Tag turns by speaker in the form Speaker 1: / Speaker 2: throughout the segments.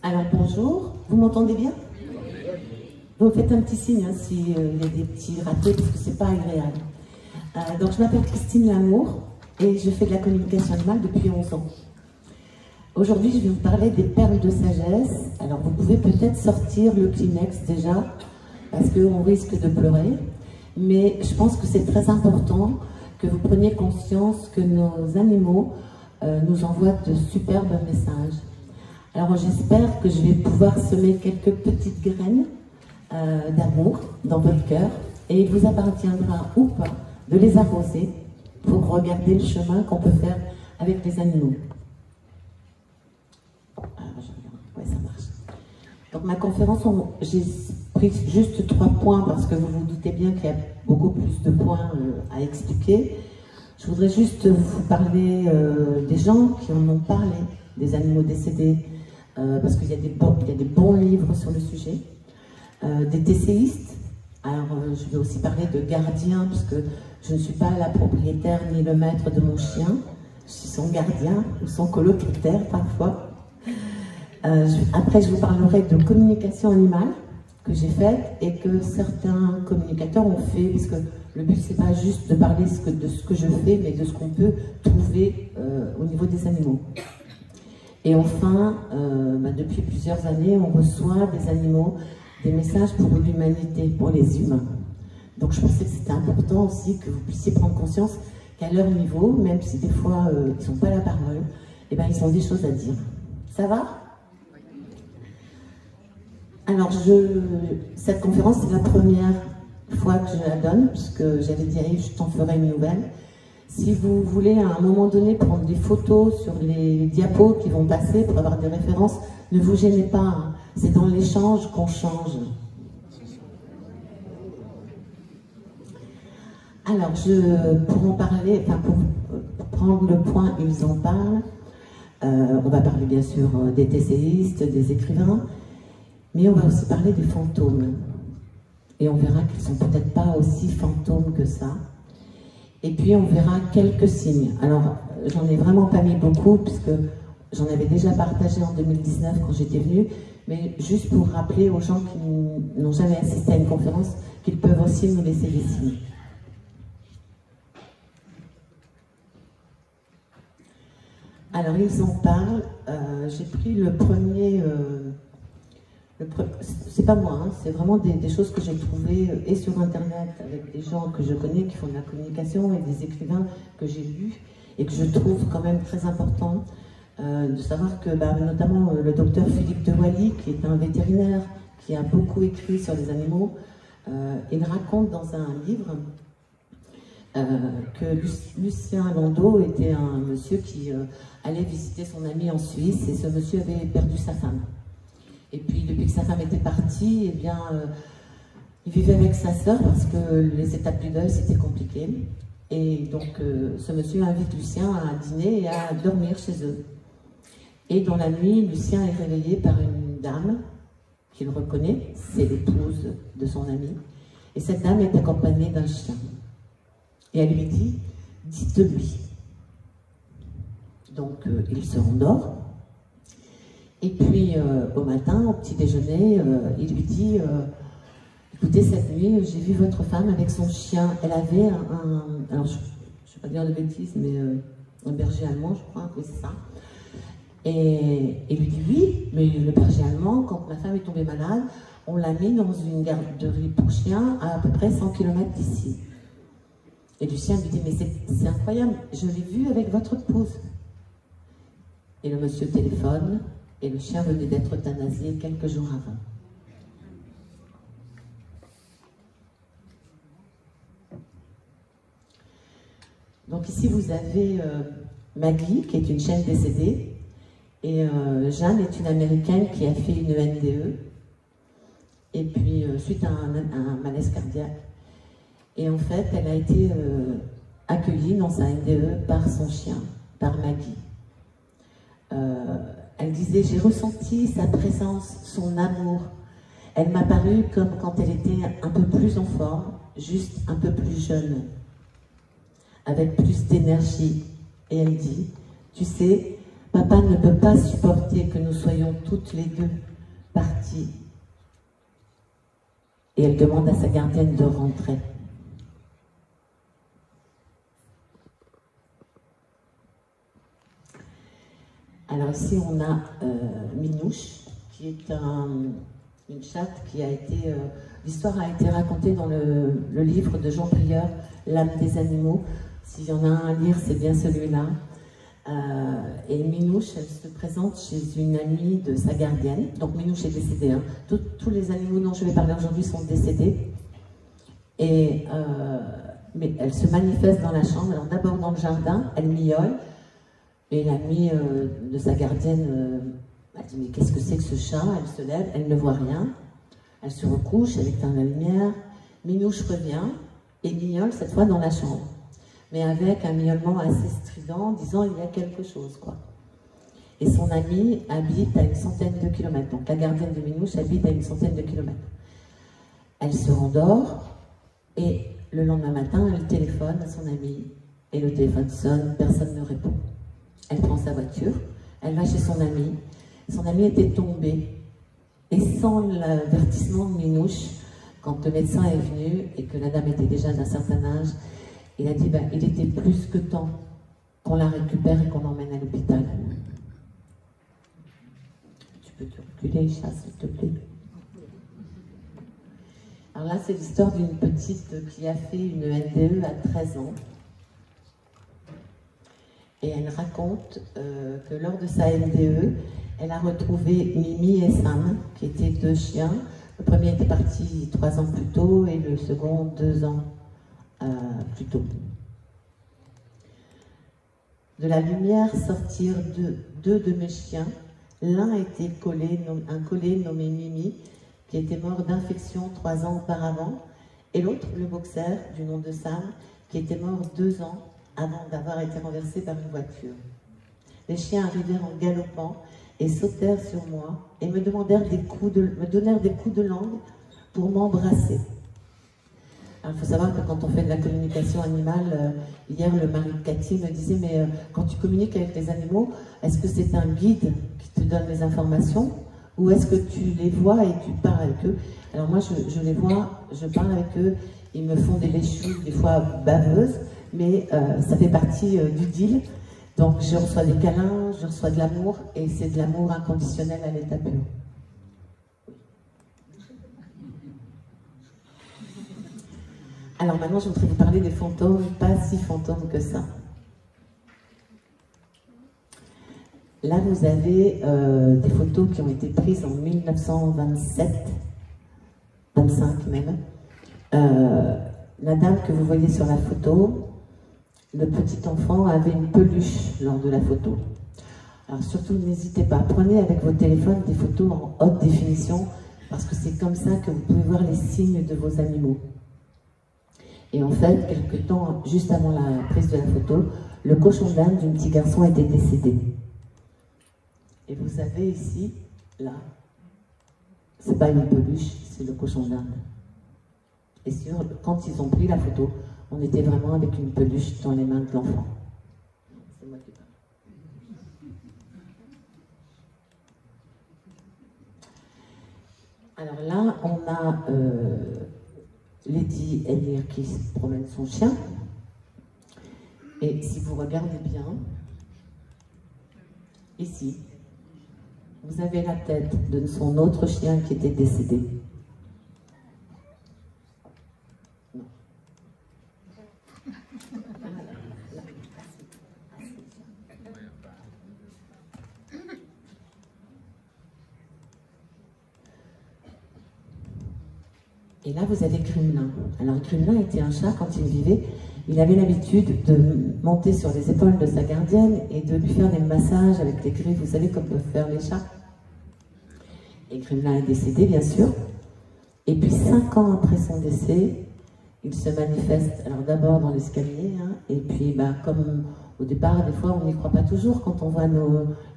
Speaker 1: Alors bonjour, vous m'entendez bien? Vous me faites un petit signe hein, s'il y a des petits ratés parce que c'est pas agréable. Donc je m'appelle Christine Lamour et je fais de la communication animale depuis 11 ans. Aujourd'hui je vais vous parler des perles de sagesse. Alors vous pouvez peut-être sortir le Kleenex déjà parce qu'on risque de pleurer. Mais je pense que c'est très important que vous preniez conscience que nos animaux nous envoient de superbes messages. Alors j'espère que je vais pouvoir semer quelques petites graines d'amour dans votre cœur et il vous appartiendra ou pas de les arroser pour regarder le chemin qu'on peut faire avec les animaux. Ouais, ça marche. Donc ma conférence, j'ai pris juste 3 points parce que vous vous doutez bien qu'il y a beaucoup plus de points à expliquer. Je voudrais juste vous parler des gens qui en ont parlé, des animaux décédés, parce qu'il y a des bons livres sur le sujet, des TCistes. Alors je vais aussi parler de gardiens, parce que je ne suis pas la propriétaire ni le maître de mon chien, je suis son gardien ou son colocataire parfois. Après je vous parlerai de communication animale que j'ai faite et que certains communicateurs ont fait, parce que le but c'est pas juste de parler de ce que je fais, mais de ce qu'on peut trouver au niveau des animaux. Et enfin, depuis plusieurs années, on reçoit des animaux, des messages pour l'humanité, pour les humains. Donc je pensais que c'était important aussi que vous puissiez prendre conscience qu'à leur niveau, même si des fois ils n'ont pas la parole, eh ben, ils ont des choses à dire. Ça va? Alors cette conférence, c'est la première fois que je la donne, puisque j'avais dit, je t'en ferai une nouvelle. Si vous voulez à un moment donné prendre des photos sur les diapos qui vont passer pour avoir des références, ne vous gênez pas, hein. C'est dans l'échange qu'on change. Alors, pour en parler, enfin pour prendre le point, ils en parlent. On va parler bien sûr des TCistes, des écrivains, mais on va aussi parler des fantômes. Et on verra qu'ils ne sont peut-être pas aussi fantômes que ça. Et puis on verra quelques signes. Alors, j'en ai vraiment pas mis beaucoup, puisque j'en avais déjà partagé en 2019 quand j'étais venue, mais juste pour rappeler aux gens qui n'ont jamais assisté à une conférence qu'ils peuvent aussi nous laisser des signes. Alors, ils en parlent. J'ai pris le premier... c'est pas moi, hein, c'est vraiment des choses que j'ai trouvées et sur internet avec des gens que je connais qui font de la communication et des écrivains que j'ai lus et que je trouve quand même très important de savoir que notamment le docteur Philippe de Wailly, qui est un vétérinaire qui a beaucoup écrit sur les animaux, il raconte dans un livre que Lucien Landau était un monsieur qui allait visiter son ami en Suisse et ce monsieur avait perdu sa femme. Et puis, depuis que sa femme était partie, eh bien, il vivait avec sa sœur parce que les étapes du deuil, c'était compliqué. Et donc, ce monsieur invite Lucien à dîner et à dormir chez eux. Et dans la nuit, Lucien est réveillé par une dame qu'il reconnaît, c'est l'épouse de son ami. Et cette dame est accompagnée d'un chien. Et elle lui dit, dites-lui. Donc, il se rendort. Et puis, au matin, au petit déjeuner, il lui dit écoutez, cette nuit, j'ai vu votre femme avec son chien. Elle avait alors, je ne vais pas dire de bêtises, mais un berger allemand, je crois, oui, c'est ça. Et il lui dit oui, mais le berger allemand, quand ma femme est tombée malade, on l'a mis dans une garderie pour chiens à peu près 100 km d'ici. Et Lucien lui dit mais c'est incroyable, je l'ai vu avec votre épouse. Et le monsieur téléphone. Et le chien venait d'être euthanasié quelques jours avant. Donc ici vous avez Maggie, qui est une chienne décédée, et Jeanne est une Américaine qui a fait une NDE, et puis suite à un malaise cardiaque. Et en fait, elle a été accueillie dans sa NDE par son chien, par Maggie. Elle disait, j'ai ressenti sa présence, son amour. Elle m'a paru comme quand elle était un peu plus en forme, juste un peu plus jeune, avec plus d'énergie. Et elle dit, tu sais, Papa ne peut pas supporter que nous soyons toutes les deux parties. Et elle demande à sa gardienne de rentrer. Alors ici on a Minouche, qui est une chatte qui a été... l'histoire a été racontée dans le livre de Jean Prieur, L'âme des animaux. S'il y en a un à lire, c'est bien celui-là. Et Minouche, elle se présente chez une amie de sa gardienne. Donc Minouche est décédée. Hein. Tous les animaux dont je vais parler aujourd'hui sont décédés. Mais elle se manifeste dans la chambre. Alors d'abord dans le jardin, elle miaule. Et l'amie de sa gardienne a dit « Mais qu'est-ce que c'est que ce chat ?» Elle se lève, elle ne voit rien. Elle se recouche, elle éteint la lumière. Minouche revient et miaule cette fois dans la chambre. Mais avec un miaulement assez strident, disant il y a quelque chose, quoi. Et son amie habite à une centaine de kilomètres. Donc la gardienne de Minouche habite à une centaine de kilomètres. Elle se rendort et le lendemain matin, elle téléphone à son amie. Et le téléphone sonne, personne ne répond. Elle prend sa voiture, elle va chez son amie. Son amie était tombée. Et sans l'avertissement de Minouche, quand le médecin est venu et que la dame était déjà d'un certain âge, il a dit ben, il était plus que temps qu'on la récupère et qu'on l'emmène à l'hôpital. Tu peux te reculer, chat, s'il te plaît. Alors là, c'est l'histoire d'une petite qui a fait une NDE à 13 ans. Et elle raconte que lors de sa NDE, elle a retrouvé Mimi et Sam, qui étaient deux chiens. Le premier était parti 3 ans plus tôt et le second 2 ans plus tôt. De la lumière sortirent deux de mes chiens. L'un était un collé nommé Mimi, qui était mort d'infection 3 ans auparavant, et l'autre, le boxer, du nom de Sam, qui était mort 2 ans avant d'avoir été renversé par une voiture. Les chiens arrivèrent en galopant et sautèrent sur moi et me donnèrent des coups de langue pour m'embrasser. Il faut savoir que quand on fait de la communication animale, hier le mari de Cathy me disait mais quand tu communiques avec les animaux, est-ce que c'est un guide qui te donne les informations ou est-ce que tu les vois et tu parles avec eux? Alors moi je les vois, je parle avec eux, ils me font des léchouilles, des fois baveuses, mais ça fait partie du deal. Donc je reçois des câlins, je reçois de l'amour, et c'est de l'amour inconditionnel à l'état pur. Alors maintenant je voudrais vous parler des fantômes, pas si fantômes que ça. Là vous avez des photos qui ont été prises en 1927, 25 même. La dame que vous voyez sur la photo, le petit enfant avait une peluche lors de la photo. Alors surtout, n'hésitez pas, prenez avec votre téléphone des photos en haute définition, parce que c'est comme ça que vous pouvez voir les signes de vos animaux. Et en fait, quelque temps, juste avant la prise de la photo, le cochon d'Inde du petit garçon était décédé. Et vous avez ici, là, c'est pas une peluche, c'est le cochon d'Inde. Et quand ils ont pris la photo, on était vraiment avec une peluche dans les mains de l'enfant. C'est moi qui parle. Alors là, on a Lady Elmire qui promène son chien. Et si vous regardez bien, ici, vous avez la tête de son autre chien qui était décédé. Et là, vous avez Gremlin. Alors, Gremlin était un chat quand il vivait. Il avait l'habitude de monter sur les épaules de sa gardienne et de lui faire des massages avec les griffes, vous savez, comme peuvent faire les chats. Et Gremlin est décédé, bien sûr. Et puis, 5 ans après son décès, il se manifeste, alors d'abord dans l'escalier, hein, et puis, comme au départ, des fois, on n'y croit pas toujours quand on voit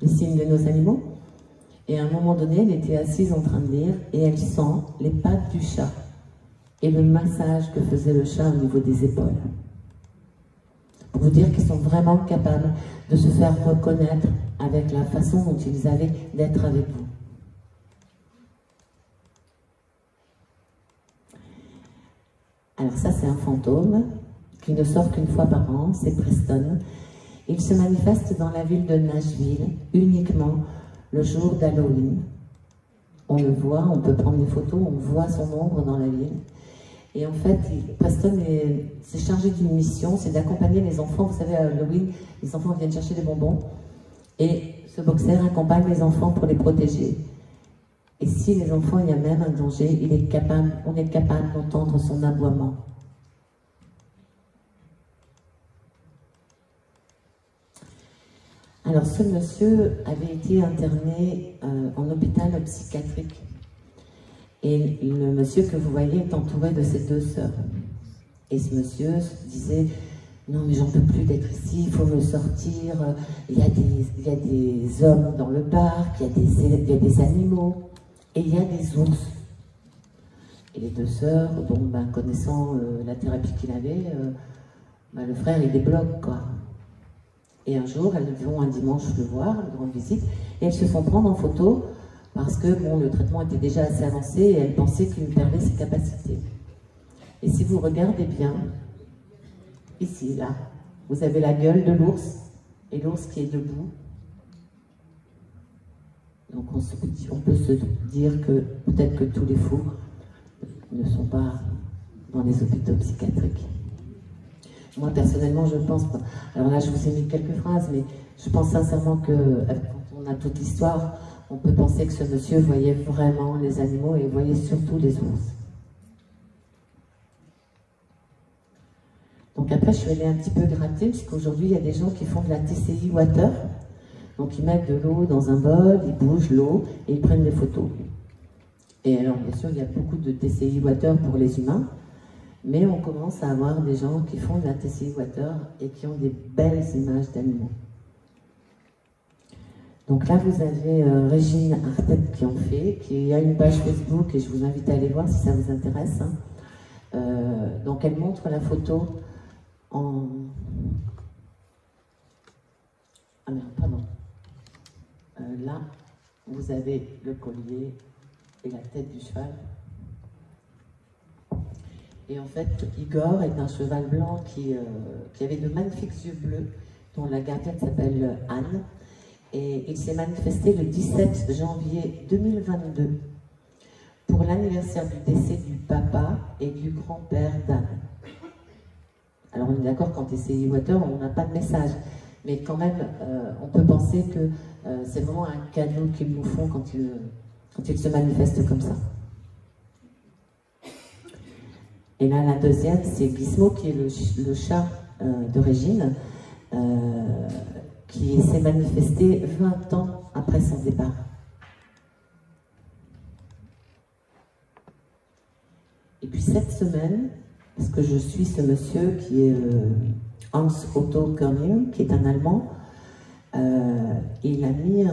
Speaker 1: les signes de nos animaux. Et à un moment donné, elle était assise en train de lire, et elle sent les pattes du chat. Et le massage que faisait le chat au niveau des épaules. pour vous dire qu'ils sont vraiment capables de se faire reconnaître avec la façon dont ils avaient d'être avec vous. Alors ça, c'est un fantôme qui ne sort qu'une fois par an, c'est Preston. Il se manifeste dans la ville de Nashville uniquement le jour d'Halloween. On le voit, on peut prendre des photos, on voit son ombre dans la ville. Et en fait, Preston s'est chargé d'une mission, c'est d'accompagner les enfants. Vous savez, à Halloween, les enfants viennent chercher des bonbons. Et ce boxeur accompagne les enfants pour les protéger. Et si les enfants, il y a même un danger, on est capable d'entendre son aboiement. Alors, ce monsieur avait été interné en hôpital psychiatrique. Et le monsieur que vous voyez est entouré de ses 2 sœurs. Et ce monsieur se disait, non mais j'en peux plus d'être ici, il faut me sortir, il y a des hommes dans le parc, il y a des animaux. Et il y a des ours. Et les 2 sœurs, bon, connaissant la thérapie qu'il avait, le frère, il débloque, quoi. Et un jour, elles vont un dimanche le voir, une grande visite, et elles se font prendre en photo parce que, bon, le traitement était déjà assez avancé et elles pensaient qu'il perdait ses capacités. Et si vous regardez bien, ici, là, vous avez la gueule de l'ours et l'ours qui est debout. Donc on peut se dire que peut-être que tous les fous ne sont pas dans les hôpitaux psychiatriques. Moi personnellement je pense pas. Alors là je vous ai mis quelques phrases, mais je pense sincèrement que quand on a toute l'histoire, on peut penser que ce monsieur voyait vraiment les animaux et voyait surtout les ours. Donc après je suis allée un petit peu gratter, puisqu'aujourd'hui il y a des gens qui font de la TCI Water. Donc ils mettent de l'eau dans un bol, ils bougent l'eau et ils prennent des photos. Et alors bien sûr il y a beaucoup de TCI Water pour les humains, mais on commence à avoir des gens qui font de la TCI Water et qui ont des belles images d'animaux. Donc là vous avez Régine Artet qui en fait, qui a une page Facebook et je vous invite à aller voir si ça vous intéresse. Donc elle montre la photo en... Ah merde, pardon. Là, vous avez le collier et la tête du cheval. Et en fait, Igor est un cheval blanc qui avait de magnifiques yeux bleus, dont la gardienne s'appelle Anne. Et il s'est manifesté le 17 janvier 2022 pour l'anniversaire du décès du papa et du grand-père d'Anne. Alors on est d'accord, quand TCI Water, on n'a pas de message. Mais quand même, on peut penser que c'est vraiment un cadeau qu'ils nous font quand ils se manifestent comme ça. Et là, la deuxième, c'est Gizmo, qui est le chat de Régine, qui s'est manifesté 20 ans après son départ. Et puis cette semaine, parce que je suis ce monsieur qui est... Hans Otto Körning, qui est un Allemand, il a mis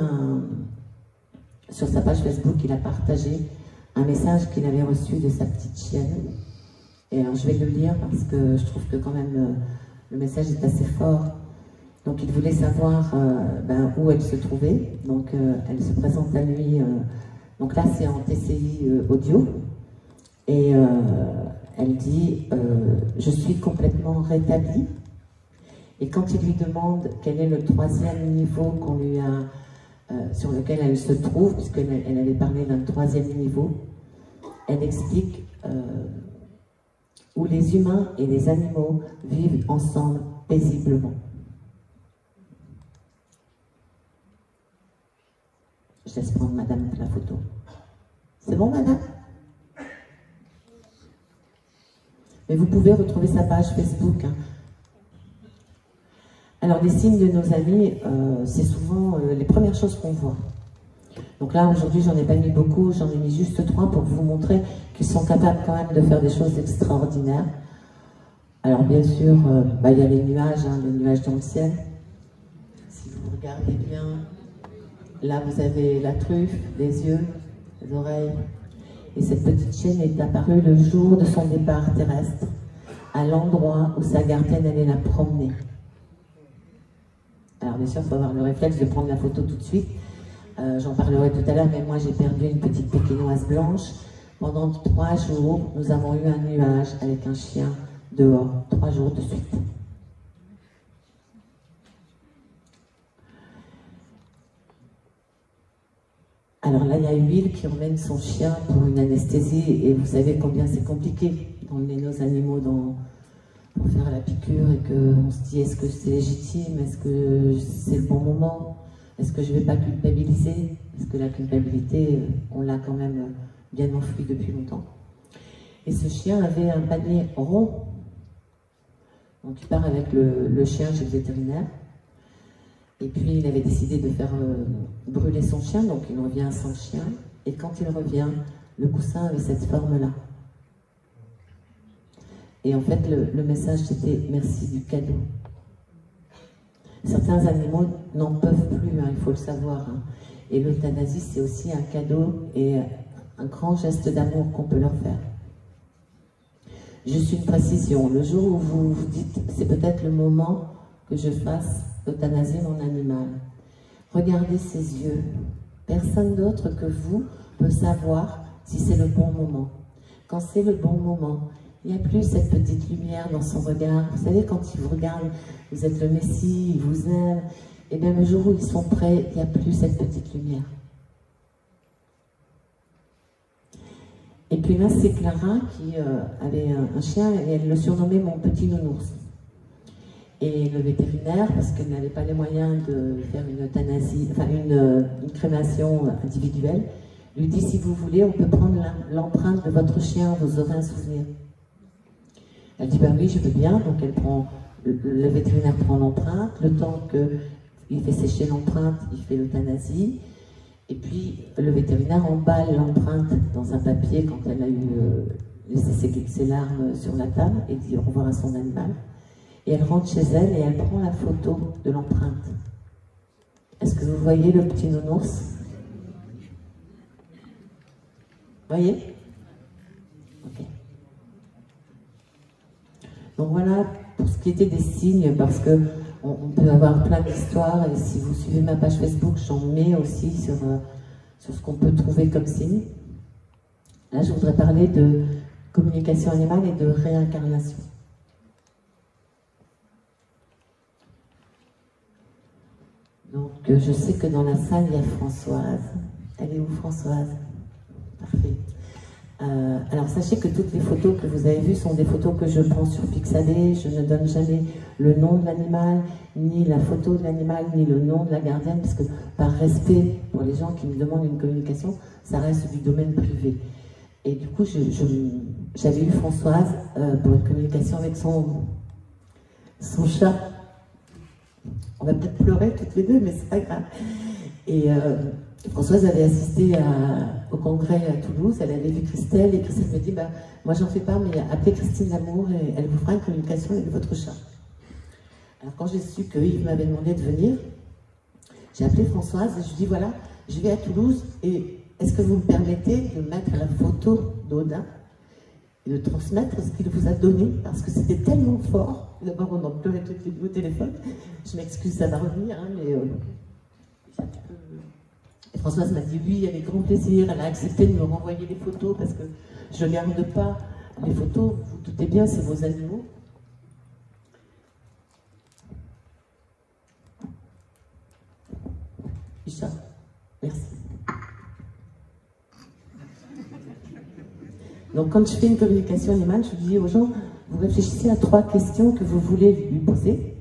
Speaker 1: sur sa page Facebook, il a partagé un message qu'il avait reçu de sa petite chienne. Et alors je vais le lire parce que je trouve que quand même le message est assez fort. Donc il voulait savoir où elle se trouvait. Donc elle se présente à lui. Donc là c'est en TCI audio. Et elle dit je suis complètement rétablie. Et quand il lui demande quel est le 3e niveau qu'on lui a, sur lequel elle se trouve, puisqu'elle avait parlé d'un 3e niveau, elle explique où les humains et les animaux vivent ensemble paisiblement. Je laisse prendre madame la photo. C'est bon madame? Mais vous pouvez retrouver sa page Facebook. Hein. Alors les signes de nos amis, c'est souvent les premières choses qu'on voit. Donc là aujourd'hui j'en ai pas mis beaucoup, j'en ai mis juste 3 pour vous montrer qu'ils sont capables quand même de faire des choses extraordinaires. Alors bien sûr, il y a les nuages dans le ciel. Si vous regardez bien, là vous avez la truffe, les yeux, les oreilles. Et cette petite chienne est apparue le jour de son départ terrestre, à l'endroit où sa gardienne allait la promener. Alors bien sûr, il faut avoir le réflexe de prendre la photo tout de suite. J'en parlerai tout à l'heure, mais moi j'ai perdu une petite pékinoise blanche. Pendant 3 jours, nous avons eu un nuage avec un chien dehors, 3 jours de suite. Alors là, il y a Huile qui emmène son chien pour une anesthésie, et vous savez combien c'est compliqué d'emmener nos animaux pour faire la piqûre, et qu'on se dit, est-ce que c'est légitime, est-ce que c'est le bon moment, est-ce que je ne vais pas culpabiliser, parce que la culpabilité, on l'a quand même bien enfouie depuis longtemps. Et ce chien avait un panier rond, donc il part avec le chien chez le vétérinaire. Et puis il avait décidé de faire brûler son chien, donc il revient sans chien. Et quand il revient, le coussin avait cette forme-là. Et en fait, le message c'était « merci du cadeau ». Certains animaux n'en peuvent plus, hein, il faut le savoir. Hein. Et l'euthanasie, c'est aussi un cadeau et un grand geste d'amour qu'on peut leur faire. Juste une précision, le jour où vous vous dites « c'est peut-être le moment que je fasse euthanasier mon animal », regardez ses yeux. Personne d'autre que vous peut savoir si c'est le bon moment. Quand c'est le bon moment, il n'y a plus cette petite lumière dans son regard. Vous savez, quand il vous regarde, vous êtes le Messie, il vous aime. Et bien le jour où ils sont prêts, il n'y a plus cette petite lumière. Et puis là, c'est Clara qui avait un chien et elle le surnommait mon petit nounours. Et le vétérinaire, parce qu'elle n'avait pas les moyens de faire une euthanasie, enfin une crémation individuelle, lui dit, si vous voulez, on peut prendre l'empreinte de votre chien, vous aurez un souvenir. Elle dit, ben oui, je veux bien. Donc elle prend, le vétérinaire prend l'empreinte, le temps qu'il fait sécher l'empreinte, il fait l'euthanasie. Et puis le vétérinaire emballe l'empreinte dans un papier quand elle a eu laissé ses larmes sur la table et dit au revoir à son animal. Et elle rentre chez elle et elle prend la photo de l'empreinte. Est-ce que vous voyez le petit nounours? Vous voyez? Ok. Donc voilà pour ce qui était des signes, parce que on peut avoir plein d'histoires, et si vous suivez ma page Facebook, j'en mets aussi sur ce qu'on peut trouver comme signe. Là, je voudrais parler de communication animale et de réincarnation. Donc, je sais que dans la salle, il y a Françoise. Elle est où, Françoise? Parfait. Alors, sachez que toutes les photos que vous avez vues sont des photos que je prends sur Pixabay. Je ne donne jamais le nom de l'animal, ni la photo de l'animal, ni le nom de la gardienne, parce que par respect pour les gens qui me demandent une communication, ça reste du domaine privé. Et du coup, j'avais eu Françoise pour une communication avec son chat. On va peut-être pleurer toutes les deux, mais c'est pas grave. Et Françoise avait assisté au congrès à Toulouse, elle avait vu Christelle, et Christelle me dit, bah, moi j'en fais pas, mais appelez Christine Lamour et elle vous fera une communication avec votre chat. Alors quand j'ai su que Yves m'avait demandé de venir, j'ai appelé Françoise et je lui dis, voilà, je vais à Toulouse et est-ce que vous me permettez de mettre la photo d'Odin et de transmettre ce qu'il vous a donné, parce que c'était tellement fort. D'abord, on en pleurait toutes les deux au téléphone. Je m'excuse, ça va revenir, hein, mais et Françoise m'a dit oui, avec grand plaisir. Elle a accepté de me renvoyer les photos, parce que je ne garde pas les photos. Vous vous doutez bien, c'est vos animaux. Isha, merci. Donc quand je fais une communication animale, je dis aux gens, vous réfléchissez à 3 questions que vous voulez lui poser.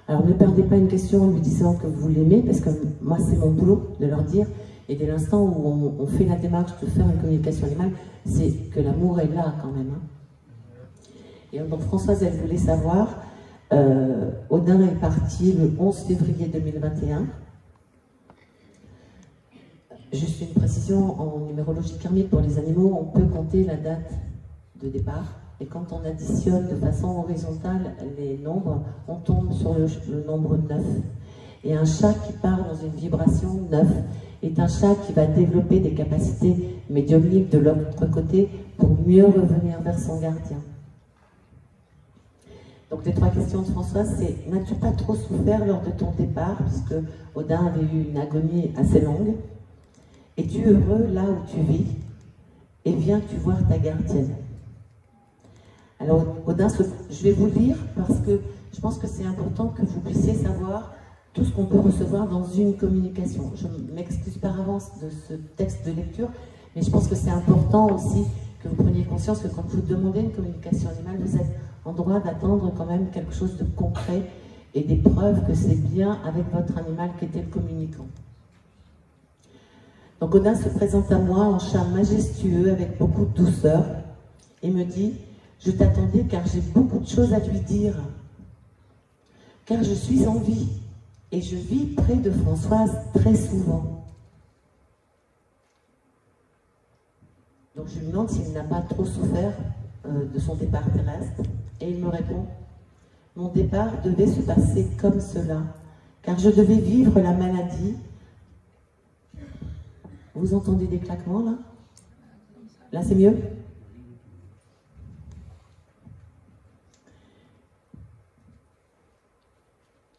Speaker 1: Alors ne perdez pas une question en lui disant que vous l'aimez, parce que moi c'est mon boulot de leur dire, et dès l'instant où on fait la démarche de faire une communication animale, c'est que l'amour est là quand même. Hein. Et donc Françoise, elle voulait savoir, Odin est parti le 11 février 2021. Juste une précision, en numérologie karmique pour les animaux, on peut compter la date de départ. Et quand on additionne de façon horizontale les nombres, on tombe sur le nombre 9. Et un chat qui part dans une vibration 9 est un chat qui va développer des capacités médiumniques de l'autre côté pour mieux revenir vers son gardien. Donc les 3 questions de Françoise, c'est: n'as-tu pas trop souffert lors de ton départ, puisque Odin avait eu une agonie assez longue? Es-tu heureux là où tu vis? Et viens-tu voir ta gardienne? Alors Odin, je vais vous lire parce que je pense que c'est important que vous puissiez savoir tout ce qu'on peut recevoir dans une communication. Je m'excuse par avance de ce texte de lecture, mais je pense que c'est important aussi que vous preniez conscience que quand vous demandez une communication animale, vous êtes en droit d'attendre quand même quelque chose de concret et des preuves que c'est bien avec votre animal qui était le communicant. Donc Odin se présente à moi en chat majestueux avec beaucoup de douceur et me dit: je t'attendais car j'ai beaucoup de choses à lui dire, car je suis en vie et je vis près de Françoise très souvent. Donc je lui demande s'il n'a pas trop souffert de son départ terrestre, et il me répond: mon départ devait se passer comme cela, car je devais vivre la maladie. Vous entendez des claquements là? Là c'est mieux?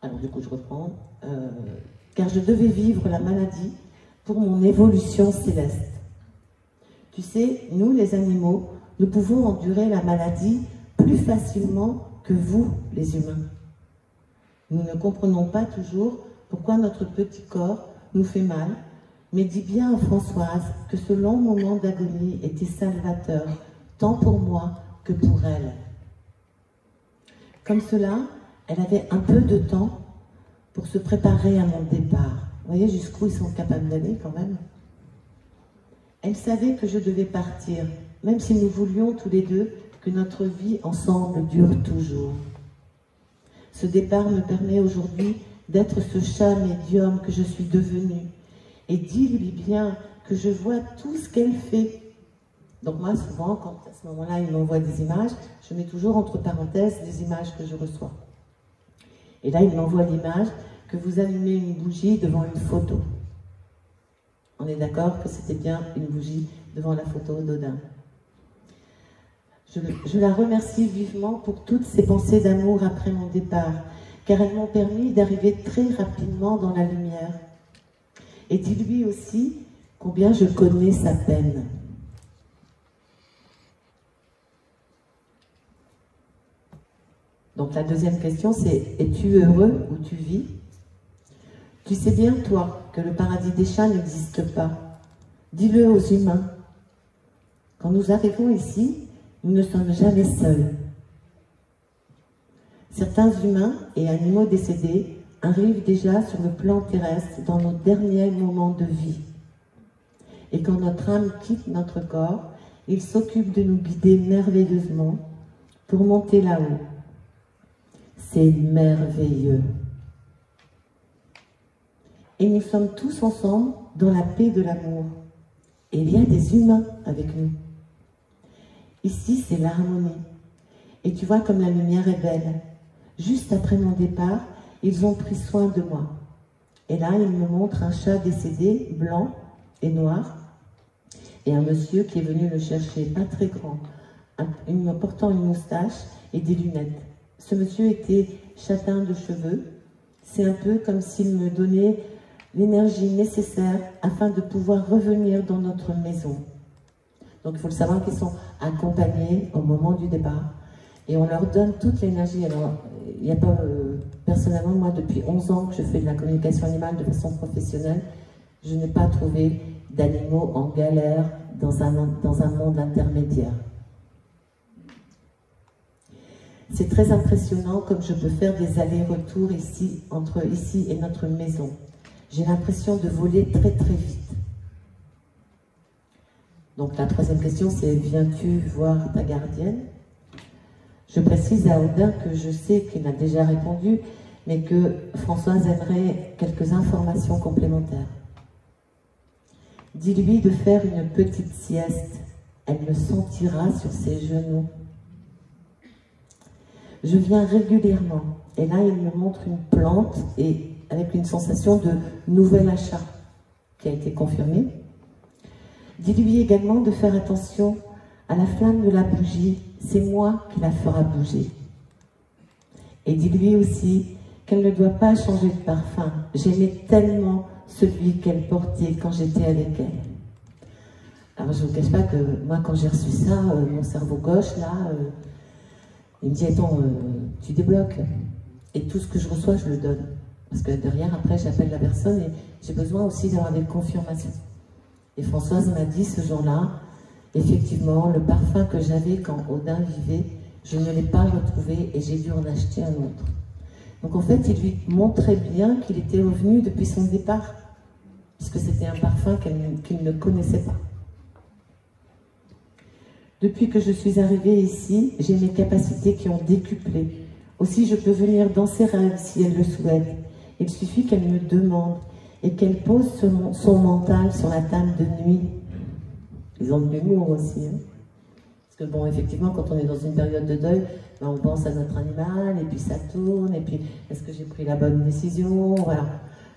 Speaker 1: Alors du coup je reprends. Car je devais vivre la maladie pour mon évolution céleste. Tu sais, nous les animaux, nous pouvons endurer la maladie plus facilement que vous, les humains. Nous ne comprenons pas toujours pourquoi notre petit corps nous fait mal, mais dis bien à Françoise que ce long moment d'agonie était salvateur, tant pour moi que pour elle. Comme cela, elle avait un peu de temps pour se préparer à mon départ. Vous voyez jusqu'où ils sont capables d'aller quand même. Elle savait que je devais partir, même si nous voulions tous les deux que notre vie ensemble dure toujours. Ce départ me permet aujourd'hui d'être ce chat médium que je suis devenue. Et dis-lui bien que je vois tout ce qu'elle fait. Donc moi, souvent, quand à ce moment-là, il m'envoie des images, je mets toujours entre parenthèses les images que je reçois. Et là, il m'envoie l'image que vous allumez une bougie devant une photo. On est d'accord que c'était bien une bougie devant la photo d'Odin. Je la remercie vivement pour toutes ces pensées d'amour après mon départ, car elles m'ont permis d'arriver très rapidement dans la lumière. Et dis-lui aussi combien je connais sa peine. Donc la deuxième question, c'est: es-tu heureux où tu vis? Tu sais bien, toi, que le paradis des chats n'existe pas. Dis-le aux humains. Quand nous arrivons ici, nous ne sommes jamais seuls. Certains humains et animaux décédés arrivent déjà sur le plan terrestre dans nos derniers moments de vie. Et quand notre âme quitte notre corps, ils s'occupent de nous guider merveilleusement pour monter là-haut. C'est merveilleux. Et nous sommes tous ensemble dans la paix de l'amour. Et il y a des humains avec nous. Ici, c'est l'harmonie. Et tu vois comme la lumière est belle. Juste après mon départ, ils ont pris soin de moi. Et là, ils me montrent un chat décédé, blanc et noir, et un monsieur qui est venu le chercher, pas très grand, portant une moustache et des lunettes. Ce monsieur était châtain de cheveux. C'est un peu comme s'il me donnait l'énergie nécessaire afin de pouvoir revenir dans notre maison. Donc il faut le savoir qu'ils sont accompagnés au moment du départ et on leur donne toute l'énergie. Alors il n'y a pas, personnellement, moi depuis 11 ans que je fais de la communication animale de façon professionnelle, je n'ai pas trouvé d'animaux en galère dans un monde intermédiaire. C'est très impressionnant comme je peux faire des allers-retours ici, entre ici et notre maison. J'ai l'impression de voler très très vite. Donc la troisième question c'est: viens-tu voir ta gardienne? Je précise à Odin que je sais qu'il a déjà répondu, mais que Françoise aimerait quelques informations complémentaires. Dis-lui de faire une petite sieste. Elle me sentira sur ses genoux. Je viens régulièrement, et là il me montre une plante et avec une sensation de nouvel achat qui a été confirmée. Dis-lui également de faire attention à la flamme de la bougie, c'est moi qui la fera bouger. Et dis-lui aussi qu'elle ne doit pas changer de parfum. J'aimais tellement celui qu'elle portait quand j'étais avec elle. Alors je ne vous cache pas que moi quand j'ai reçu ça, mon cerveau gauche là, il me dit attends, tu débloques. Et tout ce que je reçois, je le donne. Parce que derrière, après, j'appelle la personne et j'ai besoin aussi d'avoir des confirmations. Et Françoise m'a dit ce jour-là, effectivement, le parfum que j'avais quand Odin vivait, je ne l'ai pas retrouvé et j'ai dû en acheter un autre. Donc en fait, il lui montrait bien qu'il était revenu depuis son départ, puisque c'était un parfum qu'il ne connaissait pas. Depuis que je suis arrivée ici, j'ai mes capacités qui ont décuplé. Aussi, je peux venir dans ses rêves si elle le souhaite. Il suffit qu'elle me demande et qu'elle pose son mental sur la table de nuit. Ils ont de l'humour aussi. Hein. Parce que bon, effectivement, quand on est dans une période de deuil, ben, on pense à notre animal, et puis ça tourne, et puis est-ce que j'ai pris la bonne décision, voilà.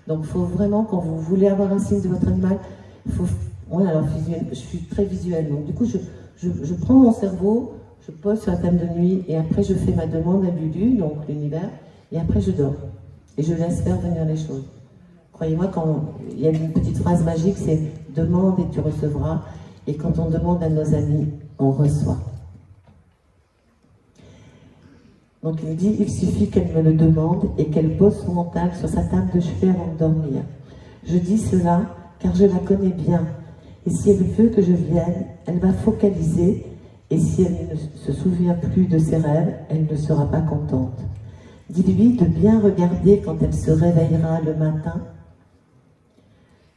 Speaker 1: Donc il faut vraiment, quand vous voulez avoir un signe de votre animal, il faut... Ouais, alors je suis très visuelle, donc du coup, je prends mon cerveau, je pose sur la table de nuit, et après je fais ma demande à Lulu, donc l'univers, et après je dors. Et je laisse faire venir les choses. Croyez-moi, quand il y a une petite phrase magique, c'est « demande et tu recevras ». Et quand on demande à nos amis, on reçoit. Donc il dit « il suffit qu'elle me le demande et qu'elle pose son mental sur sa table de chevet avant de dormir. Je dis cela car je la connais bien. Et si elle veut que je vienne, elle va focaliser. Et si elle ne se souvient plus de ses rêves, elle ne sera pas contente. Dis-lui de bien regarder quand elle se réveillera le matin,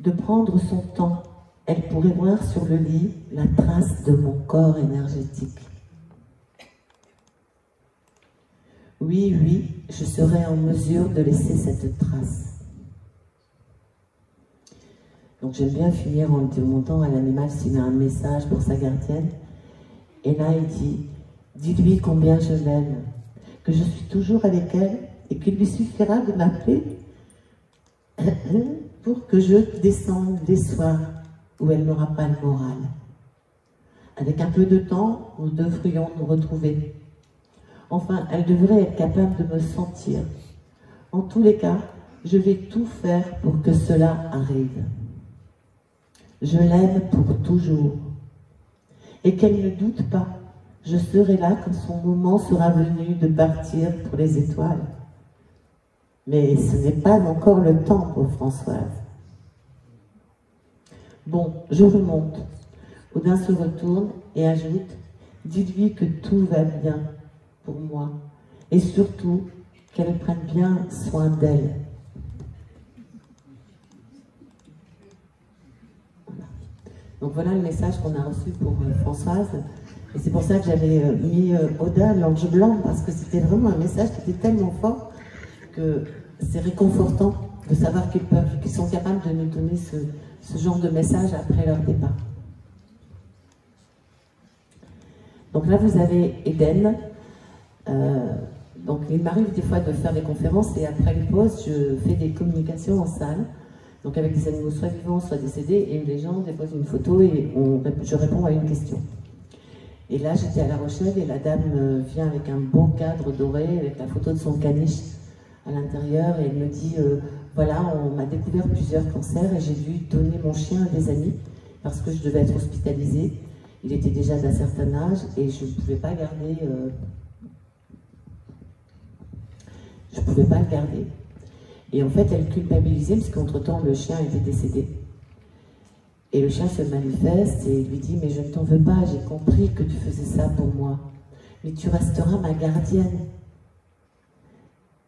Speaker 1: de prendre son temps. Elle pourrait voir sur le lit la trace de mon corps énergétique. Oui, oui, je serai en mesure de laisser cette trace. Donc j'aime bien finir en demandant à l'animal s'il a un message pour sa gardienne. Et là il dit, dis-lui combien je l'aime, que je suis toujours avec elle et qu'il lui suffira de m'appeler pour que je descende les soirs où elle n'aura pas le moral. Avec un peu de temps, nous devrions nous retrouver. Enfin, elle devrait être capable de me sentir. En tous les cas, je vais tout faire pour que cela arrive. Je l'aime pour toujours. Et qu'elle ne doute pas, je serai là quand son moment sera venu de partir pour les étoiles. Mais ce n'est pas encore le temps pour Françoise. Bon, je remonte. Odin se retourne et ajoute, dites-lui que tout va bien pour moi. Et surtout, qu'elle prenne bien soin d'elle. Voilà. Donc voilà le message qu'on a reçu pour Françoise. Et c'est pour ça que j'avais mis Odin, l'ange blanc, parce que c'était vraiment un message qui était tellement fort que c'est réconfortant de savoir qu'ils sont capables de nous donner ce genre de message après leur départ. Donc là, vous avez Eden. Donc il m'arrive des fois de faire des conférences et après les pauses, je fais des communications en salle. Donc avec des animaux soit vivants, soit décédés, et les gens déposent une photo et je réponds à une question. Et là, j'étais à La Rochelle et la dame vient avec un beau cadre doré avec la photo de son caniche à l'intérieur et elle me dit voilà, on m'a découvert plusieurs cancers et j'ai dû donner mon chien à des amis parce que je devais être hospitalisée. Il était déjà d'un certain âge et je ne pouvais pas garder. Je ne pouvais pas le garder. Et en fait, elle culpabilisait parce qu'entre-temps, le chien était décédé. Et le chien se manifeste et lui dit « Mais je ne t'en veux pas, j'ai compris que tu faisais ça pour moi. Mais tu resteras ma gardienne. »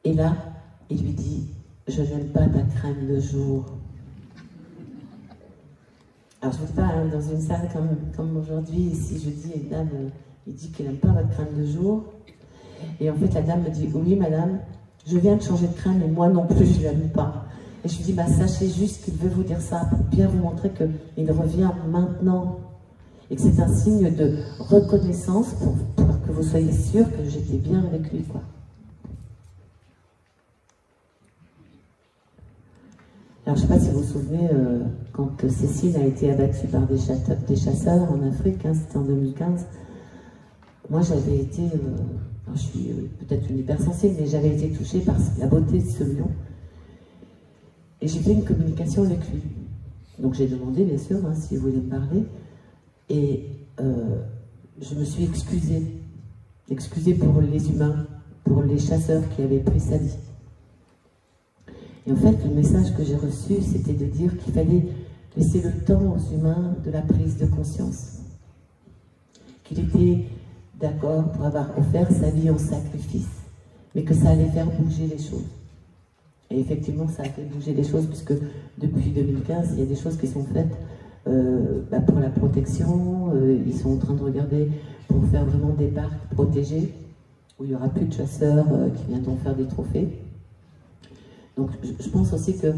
Speaker 1: Et là, il lui dit « Je n'aime pas ta crème de jour. » Alors je ne veux pas, hein, dans une salle comme aujourd'hui, ici, je dis, et la dame, il dit qu'il n'aime pas votre crème de jour. Et en fait, la dame me dit « Oui, madame, je viens de changer de crème et moi non plus, je ne l'aime pas. » Et je lui dis, bah, sachez juste qu'il veut vous dire ça pour bien vous montrer qu'il revient maintenant. Et que c'est un signe de reconnaissance pour que vous soyez sûr que j'étais bien avec lui, quoi. Alors, je ne sais pas si vous vous souvenez, quand Cécile a été abattue par des chasseurs en Afrique, hein, c'était en 2015, moi j'avais été Alors, je suis peut-être une hypersensible, mais j'avais été touchée par la beauté de ce lion. Et j'ai fait une communication avec lui. Donc j'ai demandé, bien sûr, hein, s'il voulait me parler. Et je me suis excusée pour les humains, pour les chasseurs qui avaient pris sa vie. Et en fait, le message que j'ai reçu, c'était de dire qu'il fallait laisser le temps aux humains de la prise de conscience. Qu'il était d'accord pour avoir offert sa vie en sacrifice, mais que ça allait faire bouger les choses. Et effectivement, ça a fait bouger les choses, puisque depuis 2015, il y a des choses qui sont faites pour la protection. Ils sont en train de regarder pour faire vraiment des parcs protégés, où il n'y aura plus de chasseurs qui viendront faire des trophées. Donc je pense aussi que